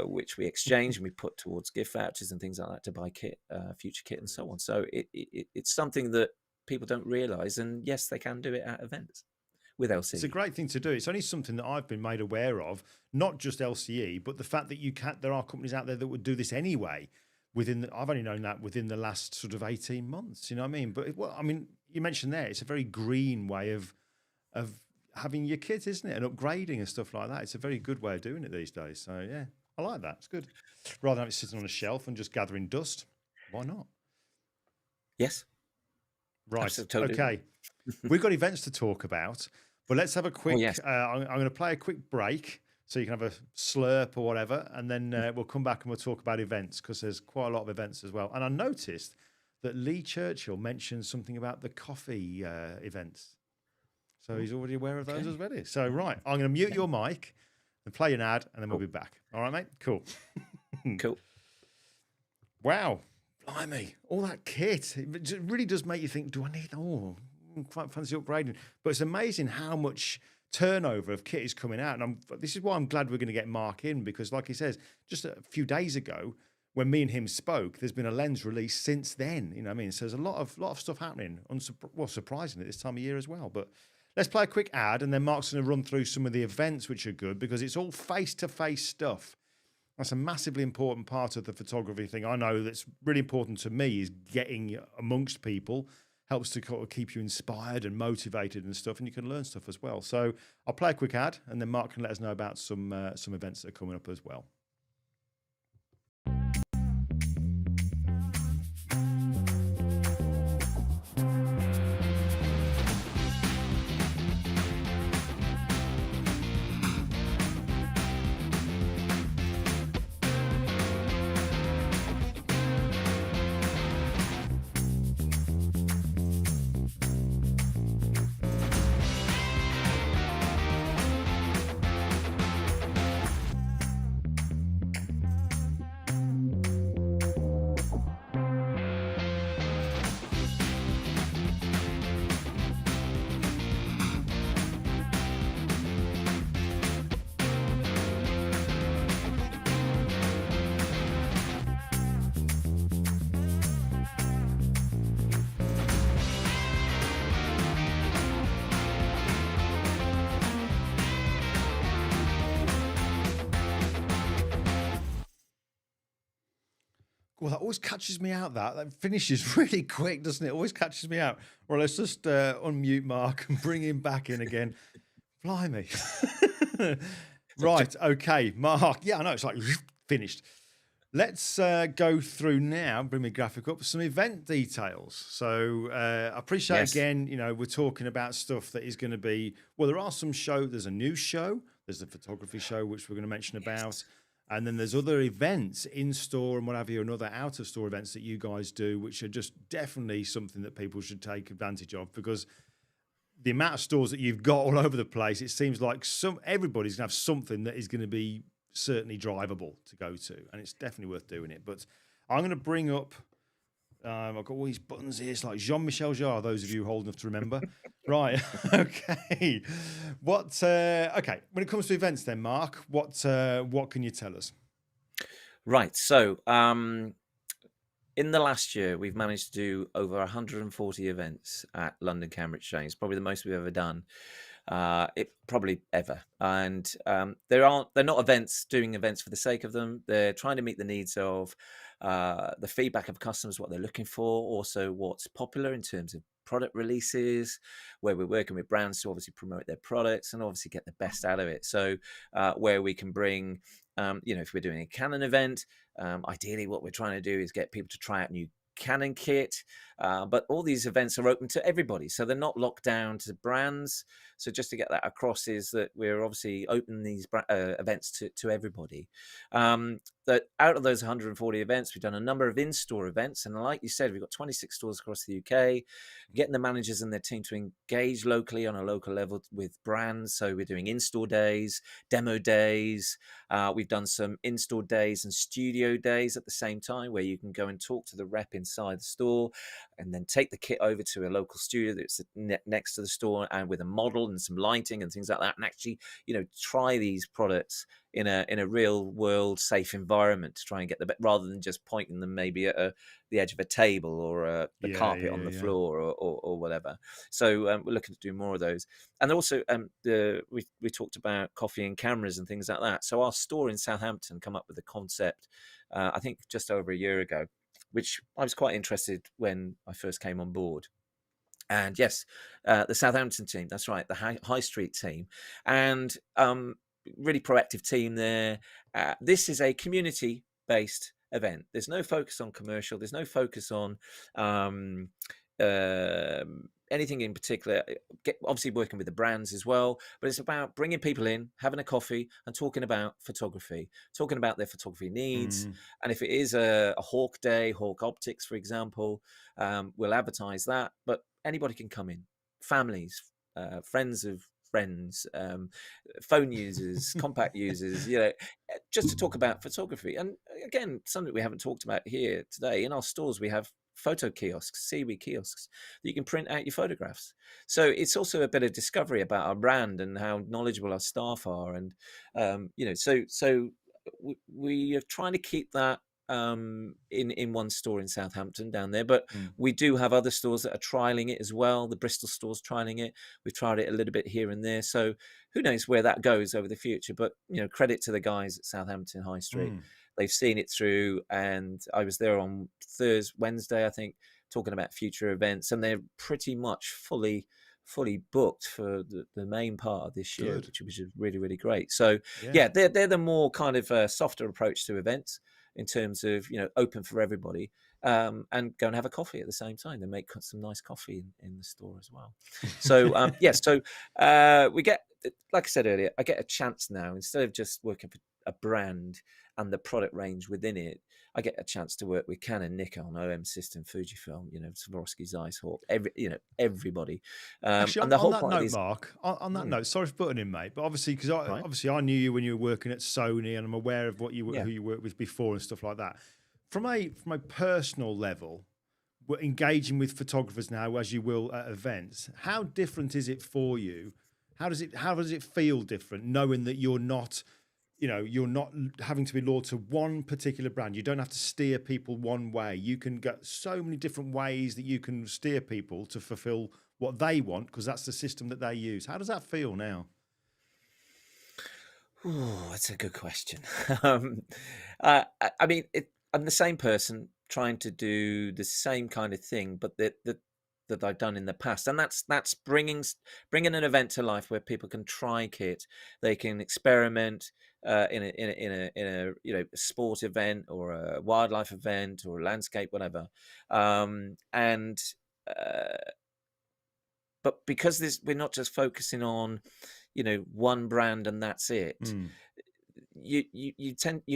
which we exchanged and we put towards gift vouchers and things like that to buy kit, future kit, and so on. So it's something that people don't realize, and yes, they can do it at events. with It's a LCE. great thing to do. It's only something that I've been made aware of, not just LCE, but the fact that there are companies out there that would do this anyway. I've only known that within the last sort of 18 months. You know what I mean? But you mentioned there, it's a very green way of having your kids, isn't it? And upgrading and stuff like that. It's a very good way of doing it these days. So yeah, I like that. It's good. Rather than have it sitting on a shelf and just gathering dust. Why not? Yes. Right. Absolutely. Okay. We've got events to talk about, but let's have a quick. yes. I'm going to play a quick break so you can have a slurp or whatever, and then we'll come back and we'll talk about events because there's quite a lot of events as well. And I noticed that Lee Churchill mentioned something about the coffee events, so he's already aware of those already. So right, I'm going to mute your mic and play an ad, and then we'll be back. All right, mate. Cool. Cool. Wow. Blimey, all that kit. It really does make you think, do I need, quite fancy upgrading. But it's amazing how much turnover of kit is coming out. And this is why I'm glad we're going to get Mark in, because like he says, just a few days ago, when me and him spoke, there's been a lens release since then. You know what I mean? So there's a lot of stuff happening, surprisingly this time of year as well. But let's play a quick ad, and then Mark's going to run through some of the events which are good, because it's all face-to-face stuff. That's a massively important part of the photography thing. I know that's really important to me, is getting amongst people. Helps to kind of keep you inspired and motivated and stuff, and you can learn stuff as well. So I'll play a quick ad, and then Mark can let us know about some events that are coming up as well. Well, that always catches me out. That finishes really quick, doesn't it? Always catches me out. Well, let's just unmute Mark and bring him back in again. Blimey. Right. Okay, Mark. Yeah, I know. It's like finished. Let's go through now. Bring my graphic up. Some event details. So I appreciate again. You know, we're talking about stuff that is going to be. Well, there are some shows. There's a news show. There's a photography show which we're going to mention about. And then there's other events in store and what have you, and other out of store events that you guys do, which are just definitely something that people should take advantage of, because the amount of stores that you've got all over the place, it seems like everybody's going to have something that is going to be certainly drivable to go to, and it's definitely worth doing it. But I'm going to bring up, I've got all these buttons here. It's like Jean-Michel Jarre, those of you old enough to remember. Right, okay. Okay, when it comes to events then, Mark, what can you tell us? Right, so in the last year, we've managed to do over 140 events at London Cambridge Exchange. Probably the most we've ever done. Probably ever. And they're not doing events for the sake of them. They're trying to meet the needs of the feedback of customers, what they're looking for, also what's popular in terms of product releases, where we're working with brands to obviously promote their products and obviously get the best out of it. So where we can bring, if we're doing a Canon event, ideally what we're trying to do is get people to try out new Canon kit, but all these events are open to everybody, so they're not locked down to brands. So just to get that across is that we're obviously opening these events to everybody. That out of those 140 events, we've done a number of in-store events, and like you said, we've got 26 stores across the UK, getting the managers and their team to engage locally on a local level with brands. So we're doing in-store days, demo days. We've done some in-store days and studio days at the same time, where you can go and talk to the rep inside the store and then take the kit over to a local studio that's next to the store, and with a model and some lighting and things like that, and actually, try these products in a real world safe environment to try and get rather than just pointing them maybe at the edge of a table or the carpet on the floor or whatever. So we're looking to do more of those. And also we talked about coffee and cameras and things like that. So our store in Southampton come up with a concept, I think just over a year ago, which I was quite interested when I first came on board. And yes, the Southampton team, that's right, the High Street team, and really proactive team there. This is a community-based event. There's no focus on commercial. There's no focus on anything in particular. Obviously working with the brands as well, but it's about bringing people in, having a coffee and talking about photography, talking about their photography needs. And if it is a Hawk Day, Hawk Optics, for example, we'll advertise that, but anybody can come in, families, friends of friends, phone users, compact users, just to talk about photography. And again, something we haven't talked about here today, in our stores, we have photo kiosks, Seaweed kiosks, that you can print out your photographs. So it's also a bit of discovery about our brand and how knowledgeable our staff are. And, so we are trying to keep that in one store in Southampton down there, but we do have other stores that are trialing it as well. The Bristol store's trialing it. We've tried it a little bit here and there. So who knows where that goes over the future, but credit to the guys at Southampton High Street. They've seen it through, and I was there on Wednesday, I think, talking about future events, and they're pretty much fully booked for the main part of this year, which is really, really great. So yeah, they're the more kind of softer approach to events in terms of, open for everybody, and go and have a coffee at the same time. They make some nice coffee in the store as well. So yes, so we get, like I said earlier, I get a chance now, instead of just working for a brand and the product range within it, I get a chance to work with Canon, Nikon, OM System, Fujifilm, Swarovski, Zeiss, Hawk, everybody. Actually, and the whole on that note, is, Mark, on that note, sorry for butting in, mate, but obviously, because I knew you when you were working at Sony, and I'm aware of who you worked with before and stuff like that. From a personal level, we're engaging with photographers now, as you will at events. How different is it for you? How does it feel different, knowing that you're not having to be loyal to one particular brand? You don't have to steer people one way. You can get so many different ways that you can steer people to fulfill what they want, because that's the system that they use. How does that feel now? Oh, that's a good question. I mean, I'm the same person trying to do the same kind of thing, but that I've done in the past, and that's bringing an event to life where people can try kit, they can experiment in a sport event or a wildlife event or a landscape, whatever, but because we're not just focusing on one brand and that's it. You're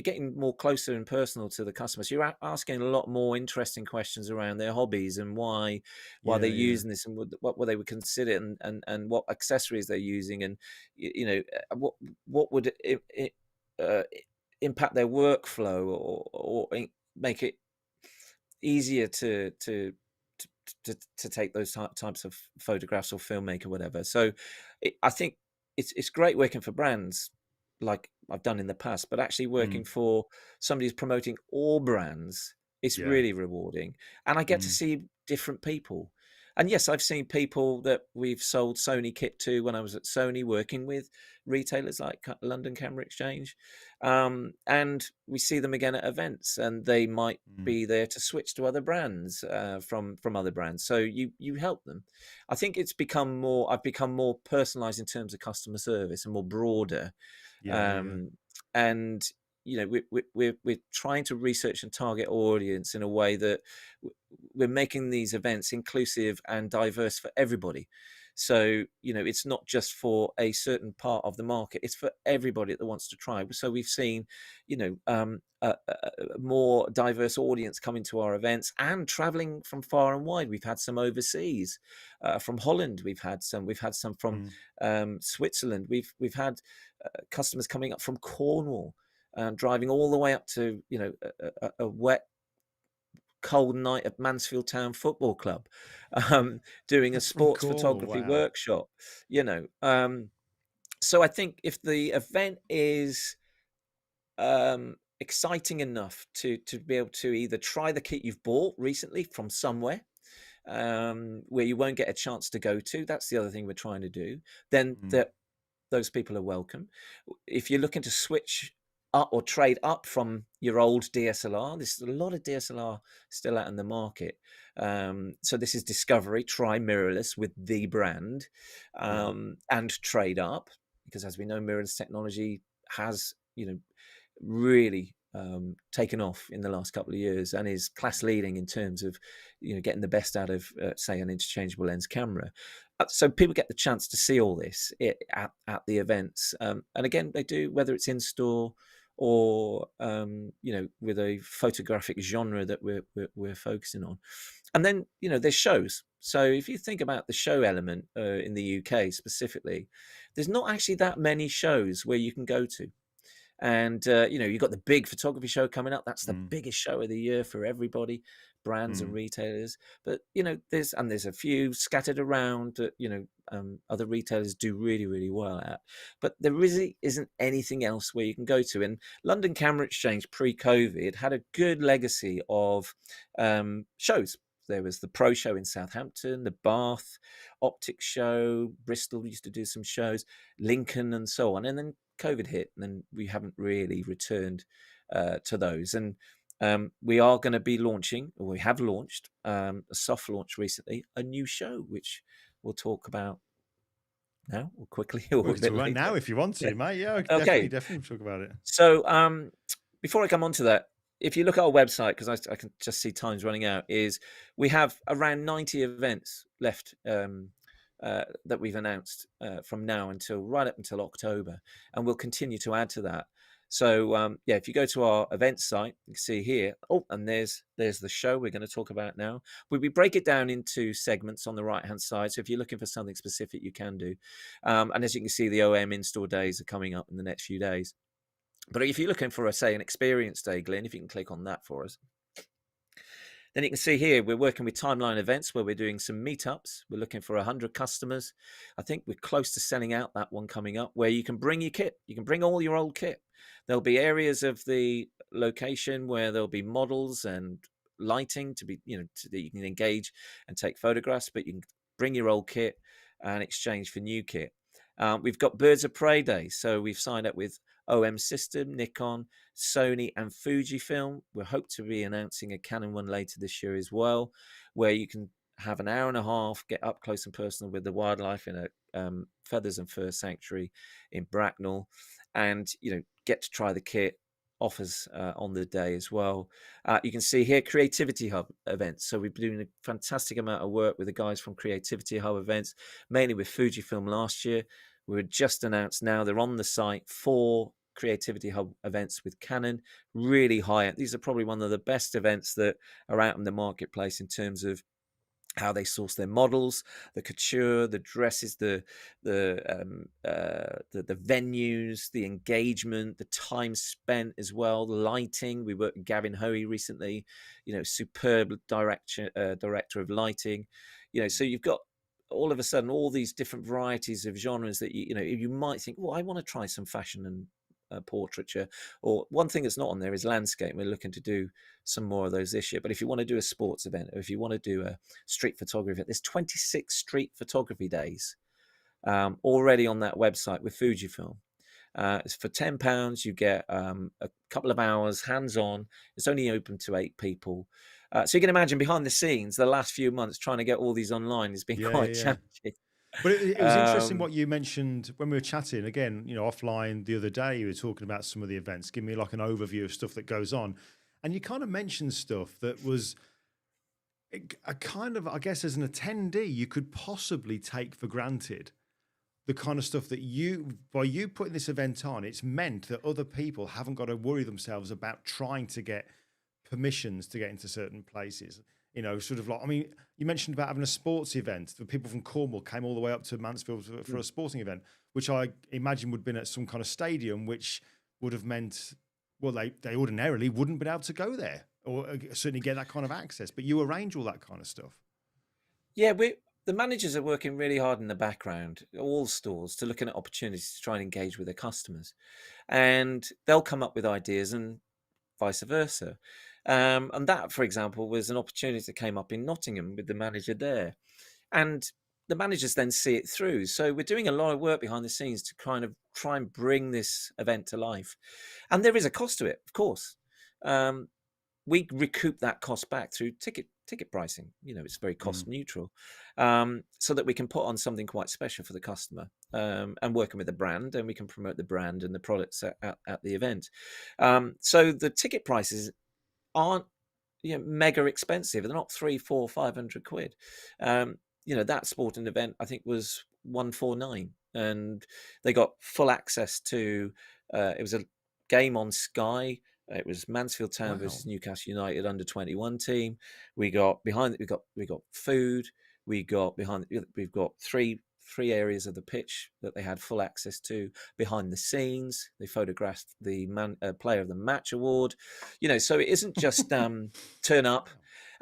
getting more closer and personal to the customers. You're asking a lot more interesting questions around their hobbies and why they're using this, and what they would consider, and what accessories they're using, and what would it impact their workflow or make it easier to take those types of photographs or filmmaker, whatever. So I think it's great working for brands like I've done in the past, but actually working for somebody who's promoting all brands, it's really rewarding. And I get to see different people. And yes, I've seen people that we've sold Sony kit to when I was at Sony, working with retailers like London Camera Exchange. And we see them again at events, and they might be there to switch to other brands from other brands. So you help them. I think I've become more personalized in terms of customer service and more broader. And we're trying to research and target audience in a way that we're making these events inclusive and diverse for everybody. So it's not just for a certain part of the market, it's for everybody that wants to try. So we've seen a more diverse audience coming to our events and traveling from far and wide. We've had some overseas, from Holland. We've had some from Switzerland. We've had customers coming up from Cornwall, driving all the way up to a wet, cold night at Mansfield Town Football Club, doing a sports photography workshop. So I think if the event is exciting enough to be able to either try the kit you've bought recently from somewhere, where you won't get a chance to go to. That's the other thing we're trying to do. Then Mm. those people are welcome. If you're looking to switch up or trade up from your old DSLR, there's a lot of DSLR still out in the market. So this is discovery, try mirrorless with the brand, Yeah. and trade up, because as we know, mirrorless technology has, really taken off in the last couple of years and is class leading in terms of, getting the best out of, say, an interchangeable lens camera. So people get the chance to see all this at the events, and again, they do, whether it's in store or with a photographic genre that we're focusing on. And then there's shows. So if you think about the show element in the UK specifically, there's not actually that many shows where you can go to. And you've got the big photography show coming up. That's the Mm. biggest show of the year for everybody, brands and Mm. retailers. But there's a few scattered around that other retailers do really, really well at. But there really isn't anything else where you can go to. And London Camera Exchange pre-COVID had a good legacy of shows. There was the Pro Show in Southampton, the Bath Optics Show, Bristol used to do some shows, Lincoln, and so on. And then COVID hit, and then we haven't really returned to those. And we are going to be launching, or we have launched a soft launch recently, a new show, which we'll talk about now, or quickly, or We a can bit talk about it later. now if you want to, Yeah. mate. Yeah, Okay. definitely talk about it. So before I come on to that, if you look at our website, because I can just see time's running out, is we have around 90 events left that we've announced from now until right up until October, and we'll continue to add to that. So if you go to our events site, you can see here. Oh, and there's the show we're going to talk about now. We break it down into segments on the right hand side. So if you're looking for something specific, you can do. And as you can see, the OM in-store days are coming up in the next few days. But if you're looking for, say, an experience day, Glenn, if you can click on that for us. Then you can see here, we're working with Timeline Events where we're doing some meetups. We're looking for 100 customers. I think we're close to selling out that one coming up, where you can bring your kit. You can bring all your old kit. There'll be areas of the location where there'll be models and lighting to be, that you can engage and take photographs, but you can bring your old kit and exchange for new kit. We've got Birds of Prey Day. So we've signed up with OM System, Nikon, Sony, and Fujifilm. We hope to be announcing a Canon one later this year as well, where you can have an hour and a half, get up close and personal with the wildlife in a feathers and fur sanctuary in Bracknell, and get to try the kit. Offers on the day as well. You can see here Creativity Hub events. So we've been doing a fantastic amount of work with the guys from Creativity Hub events, mainly with Fujifilm last year. We were just announced now they're on the site for Creativity Hub events with Canon. Really high end. These are probably one of the best events that are out in the marketplace in terms of how they source their models, the couture, the dresses, the venues, the engagement, the time spent as well, the lighting. We worked with Gavin Hoey recently, superb director of lighting. So you've got all of a sudden all these different varieties of genres that you might think, well, I want to try some fashion and portraiture. Or one thing that's not on there is landscape. We're looking to do some more of those this year. But if you want to do a sports event, or if you want to do a street photography event, there's 26 street photography days already on that website with Fujifilm. It's for £10. You get a couple of hours hands-on. It's only open to 8 people. So you can imagine behind the scenes, the last few months trying to get all these online has been quite challenging. But it was interesting what you mentioned when we were chatting again, offline the other day. You were talking about some of the events. Give me like an overview of stuff that goes on, and you kind of mentioned stuff that was a kind of, I guess, as an attendee, you could possibly take for granted. The kind of stuff that by you putting this event on, it's meant that other people haven't got to worry themselves about trying to get permissions to get into certain places. Sort of like, I mean, you mentioned about having a sports event. The people from Cornwall came all the way up to Mansfield for a sporting event, which I imagine would have been at some kind of stadium, which would have meant, well, they ordinarily wouldn't be able to go there or certainly get that kind of access. But you arrange all that kind of stuff. Yeah, the managers are working really hard in the background, all stores, to looking at opportunities to try and engage with their customers, and they'll come up with ideas and vice versa. And that, for example, was an opportunity that came up in Nottingham with the manager there, and the managers then see it through. So we're doing a lot of work behind the scenes to kind of try and bring this event to life, and there is a cost to it, of course. Um, we recoup that cost back through ticket pricing. It's very cost neutral, so that we can put on something quite special for the customer, and working with the brand, and we can promote the brand and the products at the event. So the ticket prices aren't mega expensive. They're not 300, 400, 500 quid. That sporting event I think was 149, and they got full access to. It was a game on Sky. It was Mansfield Town versus Newcastle United under-21 team. We got food. We've got three areas of the pitch that they had full access to. Behind the scenes, they photographed the player of the match award. So it isn't just turn up.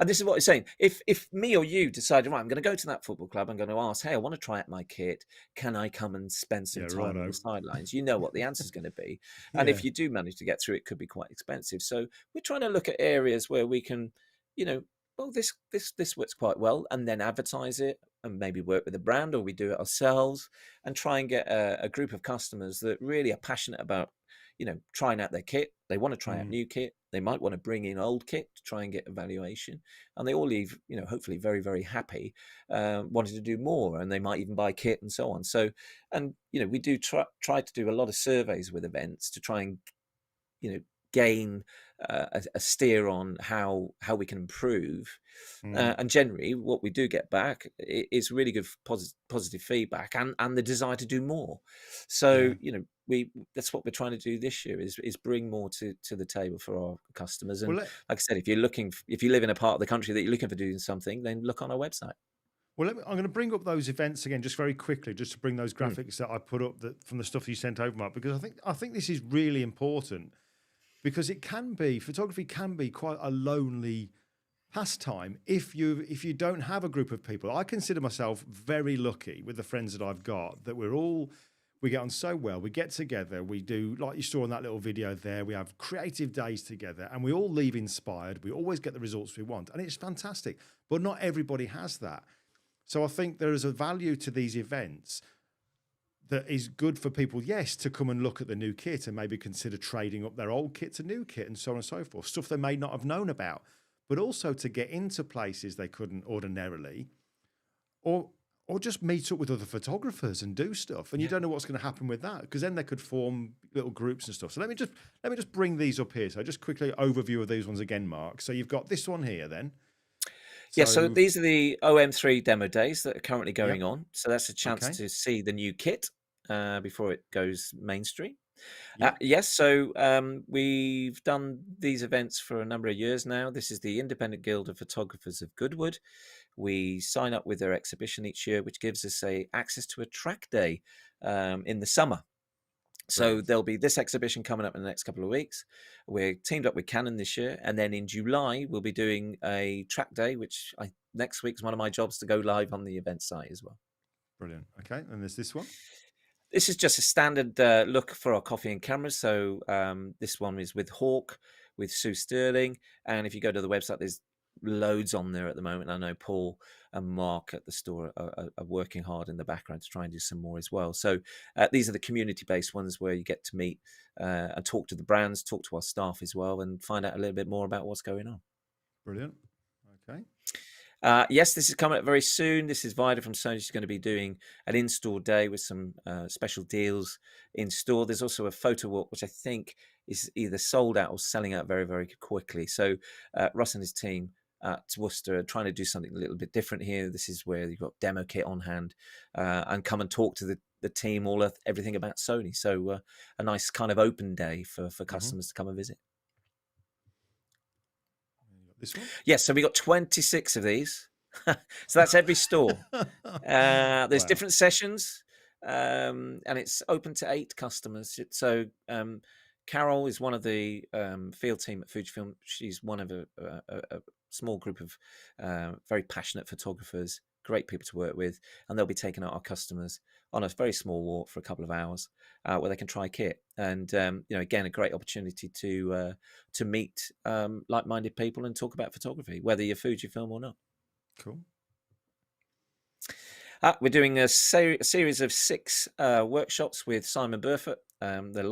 And this is what I'm saying. If me or you decided, right, I'm going to go to that football club, I'm going to ask, hey, I want to try out my kit. Can I come and spend some time on the sidelines? You know what the answer is going to be. And if you do manage to get through, it could be quite expensive. So we're trying to look at areas where we can, this works quite well, and then advertise it and maybe work with a brand, or we do it ourselves and try and get a group of customers that really are passionate about trying out their kit. They want to try out new kit. They might want to bring in old kit to try and get evaluation, and they all leave, hopefully very, very happy, wanting to do more, and they might even buy kit and so on. So, and we do try to do a lot of surveys with events to try and gain a steer on how we can improve, and generally what we do get back is really good positive feedback and the desire to do more. So that's what we're trying to do this year, is bring more to the table for our customers. And like I said, if you live in a part of the country that you're looking for doing something, then look on our website. Well, I'm going to bring up those events again, just very quickly, just to bring those graphics that I put up from the stuff you sent over, Mark, because I think this is really important. Because photography can be quite a lonely pastime if you don't have a group of people. I consider myself very lucky with the friends that I've got, that we get on so well. We get together, we do, like you saw in that little video there, we have creative days together, and we all leave inspired. We always get the results we want, and it's fantastic. But not everybody has that. So I think there is a value to these events that is good for people, yes, to come and look at the new kit and maybe consider trading up their old kit to new kit and so on and so forth, stuff they may not have known about, but also to get into places they couldn't ordinarily, or just meet up with other photographers and do stuff. And you don't know what's going to happen with that, because then they could form little groups and stuff. So let me just bring these up here. So just quickly overview of these ones again, Mark. So you've got this one here then. So these are the OM3 demo days that are currently going on. So that's a chance to see the new kit before it goes mainstream. So we've done these events for a number of years now. This is the Independent Guild of Photographers of Goodwood. We sign up with their exhibition each year, which gives us access to a track day in the summer. So there'll be this exhibition coming up in the next couple of weeks. We're teamed up with Canon this year. And then in July, we'll be doing a track day, which next week is one of my jobs to go live on the event site as well. Brilliant. Okay. And there's this one. This is just a standard look for our coffee and cameras. So this one is with Hawk, with Sue Sterling. And if you go to the website, there's loads on there at the moment. I know Paul and Mark at the store are working hard in the background to try and do some more as well. So these are the community-based ones where you get to meet and talk to the brands, talk to our staff as well, and find out a little bit more about what's going on. Brilliant. Okay. Yes, this is coming up very soon. This is Vida from Sony. She's going to be doing an in-store day with some special deals in store. There's also a photo walk, which I think is either sold out or selling out very, very quickly. So Russ and his team at Worcester are trying to do something a little bit different here. This is where you've got demo kit on hand and come and talk to the team, everything about Sony. So a nice kind of open day for customers to come and visit. This one? Yes, so we got 26 of these. So that's every store. There's different sessions, and it's open to 8 customers. So Carol is one of the field team at Fujifilm. She's one of a small group of very passionate photographers, great people to work with, and they'll be taking out our customers on a very small walk for a couple of hours where they can try kit. And again, a great opportunity to meet like-minded people and talk about photography, whether you're Fujifilm or not. Cool. We're doing a series of 6 workshops with Simon Burfoot, the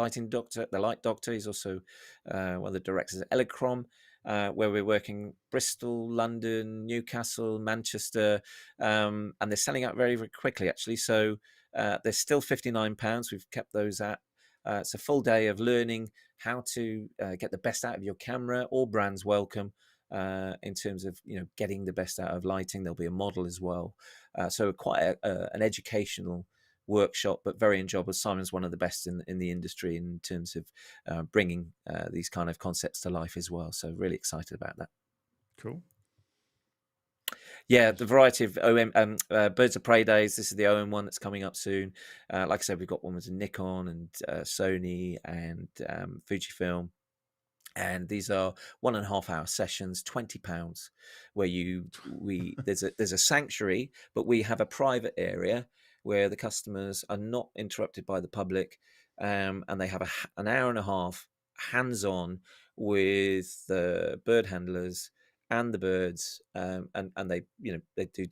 light doctor. He's also one of the directors at Electron, where we're working Bristol, London, Newcastle, Manchester, and they're selling out very, very quickly, actually. So they're still £59. We've kept those at. It's a full day of learning how to get the best out of your camera. All brands welcome. In terms of getting the best out of lighting. There'll be a model as well, so quite an educational workshop, but very enjoyable. Simon's one of the best in the industry in terms of bringing these kind of concepts to life as well, so really excited about that. Cool. Yeah, the variety of Birds of Prey days. This is the OM one that's coming up soon. Like I said, we've got one with Nikon and Sony and Fujifilm. And these are 1.5 hour sessions, £20, where there's a sanctuary, but we have a private area where the customers are not interrupted by the public, and they have an hour and a half hands-on with the bird handlers and the birds, and they do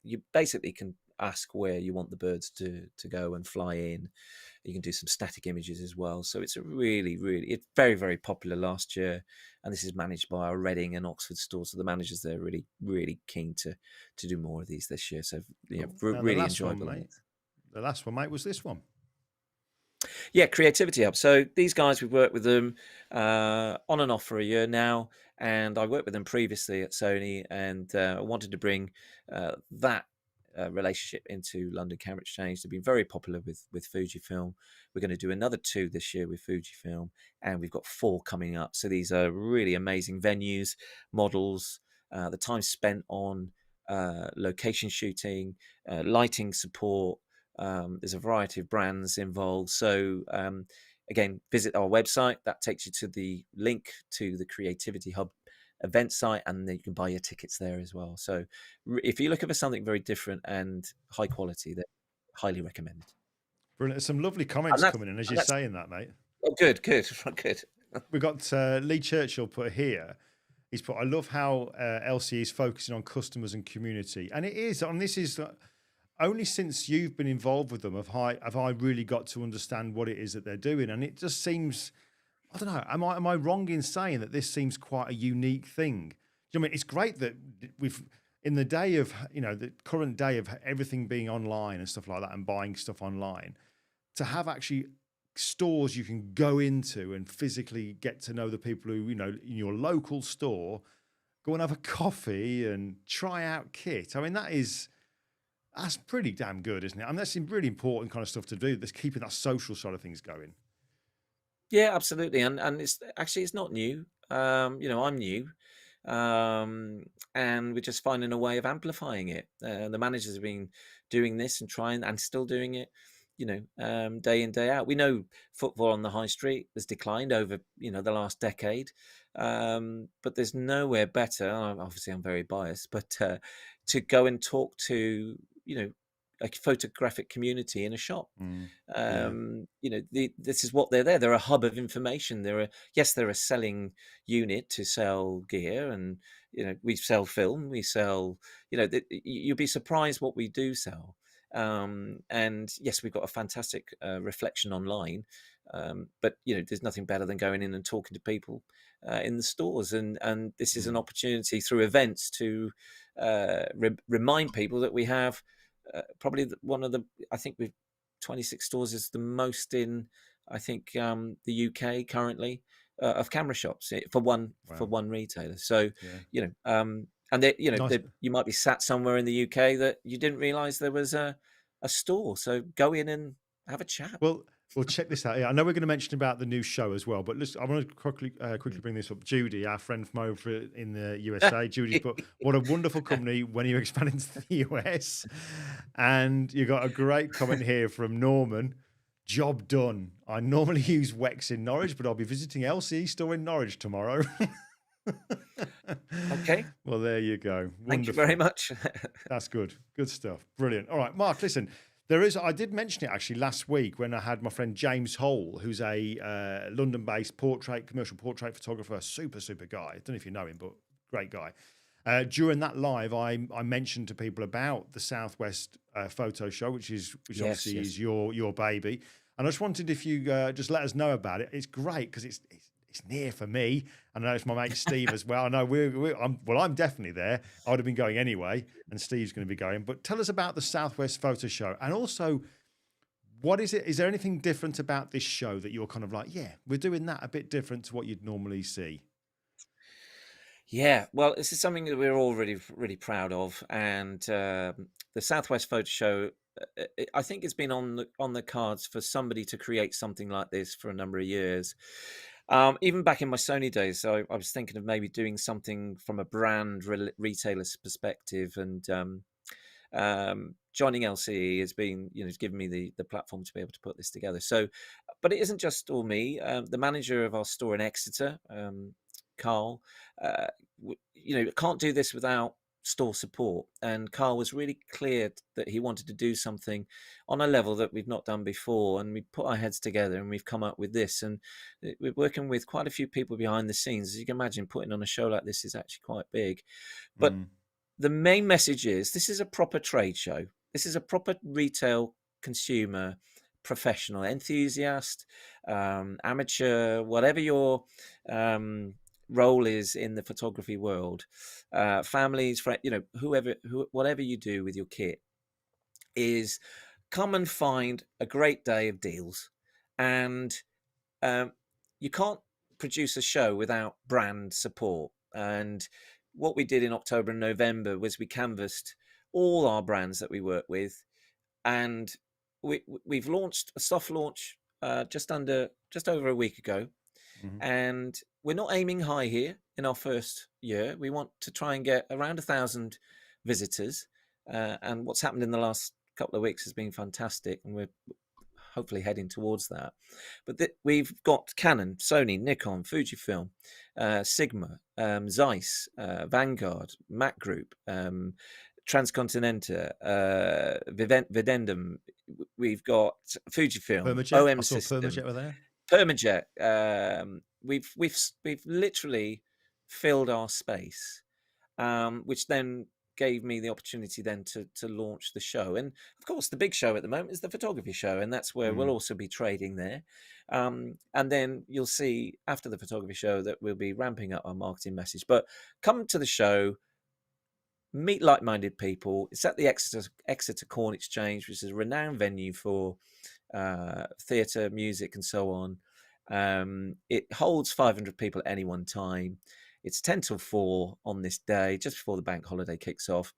you basically can ask where you want the birds to go and fly in. You can do some static images as well. So it's it's very, very popular last year. And this is managed by our Reading and Oxford stores. So the managers there are really, really keen to do more of these this year. So really enjoyable. The last one, mate, was this one. Yeah, Creativity Hub. So these guys, we've worked with them on and off for a year now. And I worked with them previously at Sony, and I wanted to bring that relationship into London Camera Exchange. They've been very popular with Fujifilm. We're going to do another 2 this year with Fujifilm, and we've got 4 coming up. So these are really amazing venues, models, the time spent on location shooting, lighting support. There's a variety of brands involved. So again, visit our website. That takes you to the link to the Creativity Hub event site, and then you can buy your tickets there as well. So if you're looking for something very different and high quality, then highly recommended. Brilliant. There's some lovely comments coming in as you're saying that, mate. Oh, good. We've got Lee Churchill put here. He's put, I love how LCE is focusing on customers and community. And it is, and this is only since you've been involved with them have I really got to understand what it is that they're doing. And it just seems, I don't know, am I wrong in saying that this seems quite a unique thing? Do you know what I mean? It's great that in the day of, the current day of everything being online and stuff like that and buying stuff online, to have actually stores you can go into and physically get to know the people who, in your local store, go and have a coffee and try out kit. I mean, that's pretty damn good, isn't it? I mean, that's some really important kind of stuff to do. That's keeping that social side of things going. Yeah, absolutely. And it's not new. I'm new. And we're just finding a way of amplifying it. The managers have been doing this and trying and still doing it, day in, day out. We know football on the high street has declined over, the last decade. But there's nowhere better. Obviously, I'm very biased, but to go and talk to, a photographic community in a shop. This is what they're there. They're a hub of information. They're a selling unit to sell gear, and we sell film. We sell. You'll be surprised what we do sell. And yes, we've got a fantastic reflection online. But there's nothing better than going in and talking to people in the stores, and this is an opportunity through events to remind people that we have probably one of the, I think we've 26 stores is the most in, I think, the UK currently of camera shops for one retailer. So and nice. You might be sat somewhere in the UK that you didn't realise there was a store. So go in and have a chat. Well, check this out. Yeah, I know we're going to mention about the new show as well, but listen, I want to quickly bring this up. Judy, our friend from over in the USA, Judy, but what a wonderful company when you expand into the US. And you got a great comment here from Norman. Job done. I normally use Wex in Norwich, but I'll be visiting LCE store in Norwich tomorrow. Okay. Well, there you go. Thank you very Wonderful. much. That's good. Good stuff. Brilliant. All right, Mark, listen, I did mention it actually last week when I had my friend James Hole, who's a London-based commercial portrait photographer, super guy. I don't know if you know him, but great guy. During that live, I mentioned to people about the Southwest Photo Show, which obviously is your baby. And I just wondered if you just let us know about it. It's great because it's near for me. I know it's my mate Steve as well. I know I'm definitely there. I would have been going anyway, and Steve's going to be going. But tell us about the Southwest Photo Show, and also, what is it? Is there anything different about this show that you're kind of like, yeah, we're doing that a bit different to what you'd normally see? Yeah, well, this is something that we're all really proud of, and the Southwest Photo Show, I think it's been on the cards for somebody to create something like this for a number of years. Even back in my Sony days, so I was thinking of maybe doing something from a brand retailer's perspective, and joining LCE has been, given me the platform to be able to put this together. So, but it isn't just all me. The manager of our store in Exeter, Carl, can't do this without store support, and Carl was really clear that he wanted to do something on a level that we've not done before, and we put our heads together and we've come up with this, and we're working with quite a few people behind the scenes. As you can imagine, putting on a show like this is actually quite big, but the main message is this is a proper trade show. This is a proper retail consumer, professional, enthusiast, amateur, whatever your role is in the photography world, families, whatever you do with your kit, is come and find a great day of deals. And you can't produce a show without brand support. And what we did in October and November was we canvassed all our brands that we work with, and we've launched a soft launch just over a week ago. And we're not aiming high here in our first year. We want to try and get around 1,000 visitors. And what's happened in the last couple of weeks has been fantastic, and we're hopefully heading towards that. But we've got Canon, Sony, Nikon, Fujifilm, Sigma, Zeiss, Vanguard, Mac Group, Transcontinental, Videndum. We've got Fujifilm, Permajet. OM System. Permajet were there. Permajet. We've literally filled our space, which then gave me the opportunity then to launch the show. And of course, the big show at the moment is the photography show, and that's where we'll also be trading there. And then you'll see after the photography show that we'll be ramping up our marketing message. But come to the show, meet like-minded people. It's at the Exeter Corn Exchange, which is a renowned venue for theatre, music, and so on. It holds 500 people at any one time. It's 10 till 4 on this day, just before the bank holiday kicks off.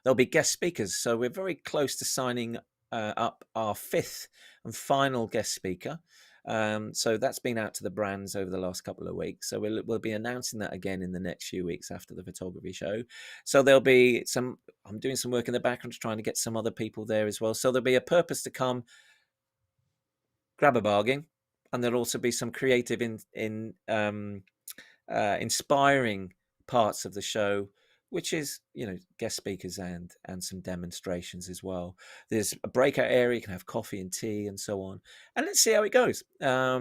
There'll be guest speakers, so we're very close to signing up our 5th and final guest speaker. So that's been out to the brands over the last couple of weeks. So we'll be announcing that again in the next few weeks after the photography show. So there'll be I'm doing some work in the background trying to get some other people there as well. So there'll be a purpose to come, grab a bargain, and there'll also be some creative inspiring parts of the show, which is, guest speakers and some demonstrations as well. There's a breakout area, you can have coffee and tea and so on. And let's see how it goes. I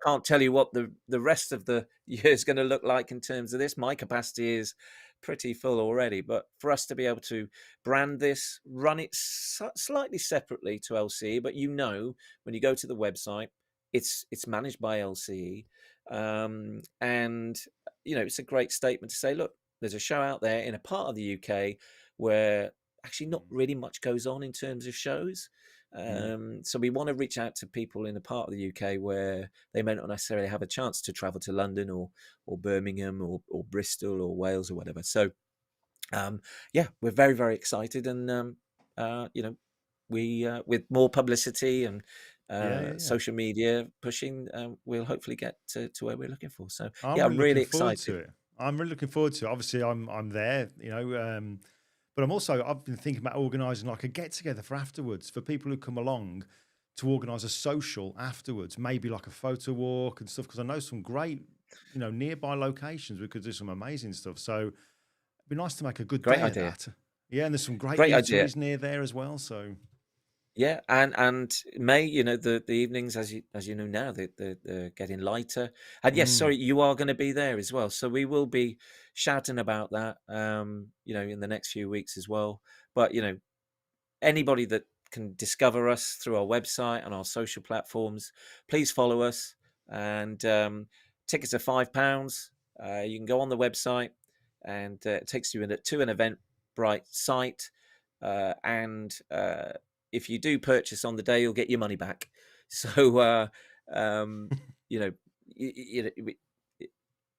can't tell you what the rest of the year is going to look like in terms of this. My capacity is pretty full already, but for us to be able to brand this, run it slightly separately to LCE, but when you go to the website, it's managed by LCE. And it's a great statement to say, look, there's a show out there in a part of the UK where actually not really much goes on in terms of shows. So we want to reach out to people in a part of the UK where they may not necessarily have a chance to travel to London or Birmingham or Bristol or Wales or whatever. So we're very, very excited, and we with more publicity and social media pushing, we'll hopefully get to where we're looking for. So I'm really excited. I'm really looking forward to it. Obviously, I'm there, but I've been thinking about organising like a get together for afterwards for people who come along, to organise a social afterwards, maybe like a photo walk and stuff. Because I know some great nearby locations, we could do some amazing stuff. So it'd be nice to make a good Great day of idea. that. Yeah, and there's some great Great idea. eateries near there as well. So Yeah, and May, the evenings, as you know now, they're getting lighter. And yes, sorry, you are going to be there as well. So we will be shouting about that, in the next few weeks as well. But anybody that can discover us through our website and our social platforms, please follow us. And tickets are £5. You can go on the website, and it takes you to an Eventbrite site, and if you do purchase on the day, you'll get your money back. So,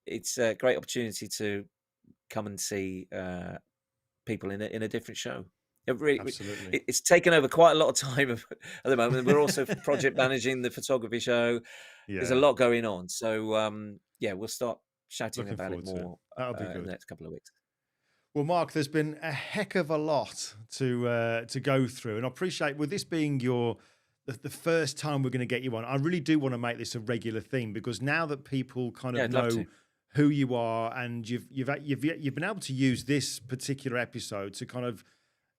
it's a great opportunity to come and see people in a different show. absolutely, It's taken over quite a lot of time at the moment. We're also project managing the photography show. There's a lot going on. So, we'll start chatting looking about it forward to more That'll be in good. the next couple of weeks. Well, Mark, there's been a heck of a lot to go through, and I appreciate with this being the first time we're going to get you on. I really do want to make this a regular theme, because now that people kind of I'd love know to. who you are, and you've been able to use this particular episode to kind of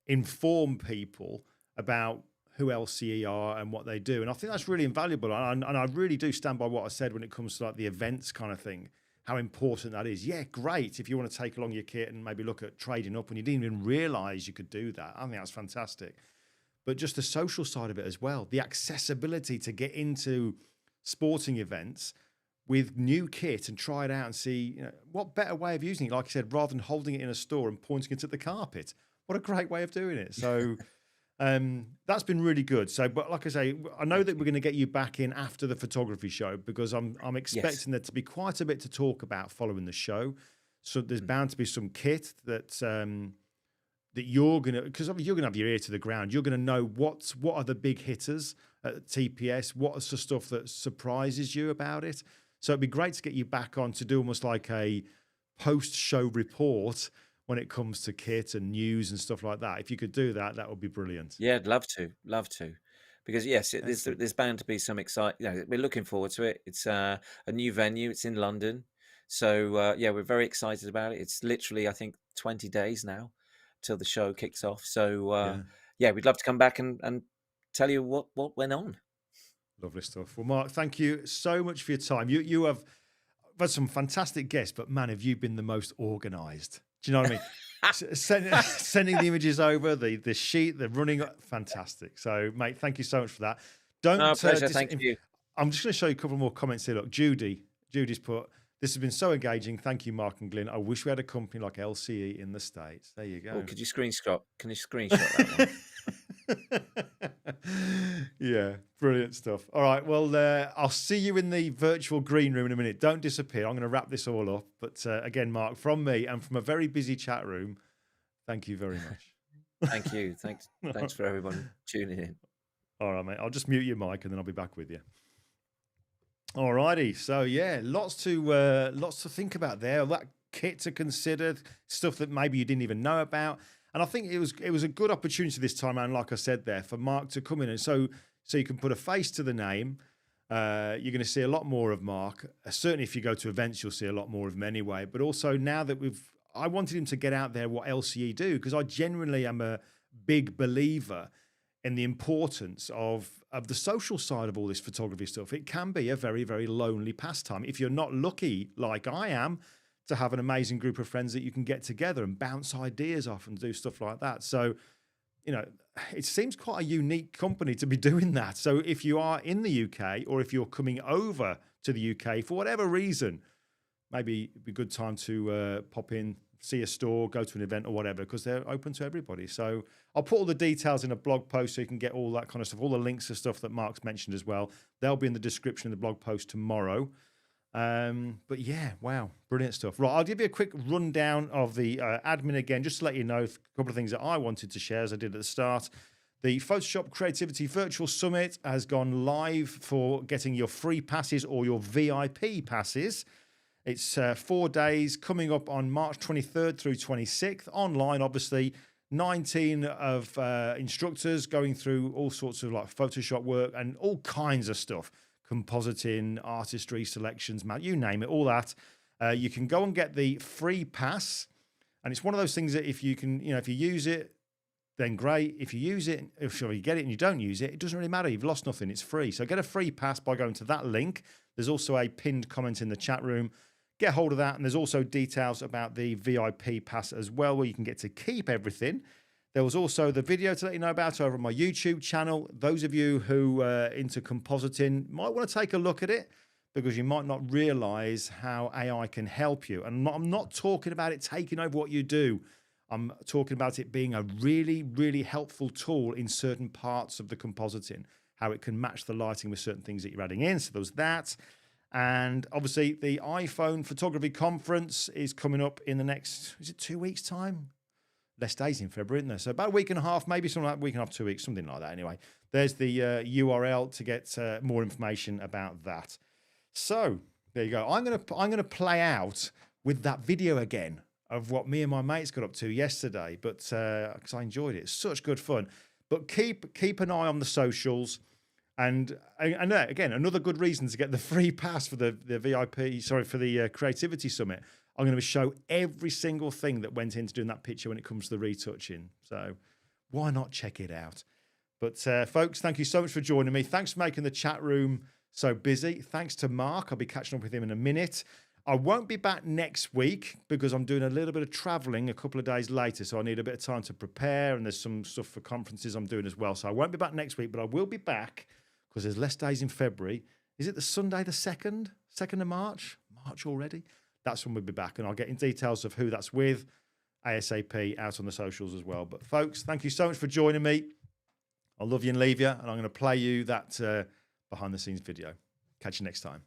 inform people about who LCE are and what they do, and I think that's really invaluable. And I really do stand by what I said when it comes to like the events kind of thing. How important that is. Yeah, great. If you want to take along your kit and maybe look at trading up when you didn't even realize you could do that, I think that's fantastic. But just the social side of it as well, the accessibility to get into sporting events with new kit and try it out and see, what better way of using it, like I said, rather than holding it in a store and pointing it at the carpet. What a great way of doing it. So that's been really good. So, but like I say, I know that we're going to get you back in after the photography show, because I'm expecting there to be quite a bit to talk about following the show. So there's bound to be some kit that you're going to, because you're going to have your ear to the ground. You're going to know what are the big hitters at TPS. What's the stuff that surprises you about it? So it'd be great to get you back on to do almost like a post-show report when it comes to kit and news and stuff like that. If you could do that, that would be brilliant. Yeah, I'd love to, because yes, there's bound to be some excitement. We're looking forward to it. It's a new venue. It's in London, so we're very excited about it. It's literally, I think, 20 days now till the show kicks off. So we'd love to come back and tell you what went on. Lovely stuff. Well, Mark, thank you so much for your time. You have had some fantastic guests, but man, have you been the most organised? Do you know what I mean? Sending the images over, the sheet, the running, fantastic. So, mate, thank you so much for that. Pleasure. Thank you. I'm just going to show you a couple more comments here. Look, Judy's put, this has been so engaging. Thank you, Mark and Glyn. I wish we had a company like LCE in the States. There you go. Oh, could you screenshot? Can you screenshot that one? Yeah, brilliant stuff. All right, well, I'll see you in the virtual green room in a minute. Don't disappear. I'm going to wrap this all up. But again, Mark, from me and from a very busy chat room, thank you very much. Thank you. Thanks for everyone tuning in. All right, mate. I'll just mute your mic and then I'll be back with you. All righty. So yeah, lots to think about there. That kit to consider, stuff that maybe you didn't even know about. And I think it was a good opportunity this time around, like I said there, for Mark to come in. And so you can put a face to the name. You're going to see a lot more of Mark. Certainly if you go to events, you'll see a lot more of him anyway. But also now that I wanted him to get out there what LCE do, because I genuinely am a big believer in the importance of the social side of all this photography stuff. It can be a very, very lonely pastime. If you're not lucky, like I am, to have an amazing group of friends that you can get together and bounce ideas off and do stuff like that. So, it seems quite a unique company to be doing that. So if you are in the UK or if you're coming over to the UK for whatever reason, maybe it'd be a good time to pop in, see a store, go to an event or whatever, because they're open to everybody. So I'll put all the details in a blog post so you can get all that kind of stuff, all the links to stuff that Mark's mentioned as well. They'll be in the description of the blog post tomorrow. But yeah, wow, brilliant stuff. Right, I'll give you a quick rundown of the admin again, just to let you know a couple of things that I wanted to share, as I did at the start. The Photoshop Creativity Virtual Summit has gone live for getting your free passes or your VIP passes. It's 4 days coming up on March 23rd through 26th, online, obviously. 19 of instructors going through all sorts of like Photoshop work and all kinds of stuff. compositing, artistry, selections, you name it, all that. You can go and get the free pass. And it's one of those things that if you can, if you use it, then great. If you use it, if you get it and you don't use it, it doesn't really matter. You've lost nothing. It's free. So get a free pass by going to that link. There's also a pinned comment in the chat room. Get hold of that. And there's also details about the VIP pass as well, where you can get to keep everything. There was also the video to let you know about over on my YouTube channel. Those of you who are into compositing might want to take a look at it, because you might not realize how AI can help you. And I'm not talking about it taking over what you do. I'm talking about it being a really, really helpful tool in certain parts of the compositing, how it can match the lighting with certain things that you're adding in. So there's that. And obviously the iPhone photography conference is coming up in the next, is it 2 weeks' time? Less days in February, isn't there? So about a week and a half, maybe something like a week and a half, 2 weeks, something like that. Anyway, there's the URL to get more information about that. So there you go. I'm gonna play out with that video again of what me and my mates got up to yesterday, but because I enjoyed it, it's such good fun. But keep an eye on the socials, and again, another good reason to get the free pass for the VIP. Sorry, for the Creativity Summit. I'm going to show every single thing that went into doing that picture when it comes to the retouching. So why not check it out? But folks, thank you so much for joining me. Thanks for making the chat room so busy. Thanks to Mark. I'll be catching up with him in a minute. I won't be back next week because I'm doing a little bit of traveling a couple of days later. So I need a bit of time to prepare, and there's some stuff for conferences I'm doing as well. So I won't be back next week, but I will be back because there's less days in February. Is it the Sunday the 2nd? 2nd of March? March already? That's when we'll be back, and I'll get in details of who that's with ASAP out on the socials as well. But folks, thank you so much for joining me. I love you and leave you, and I'm going to play you that behind the scenes video. Catch you next time.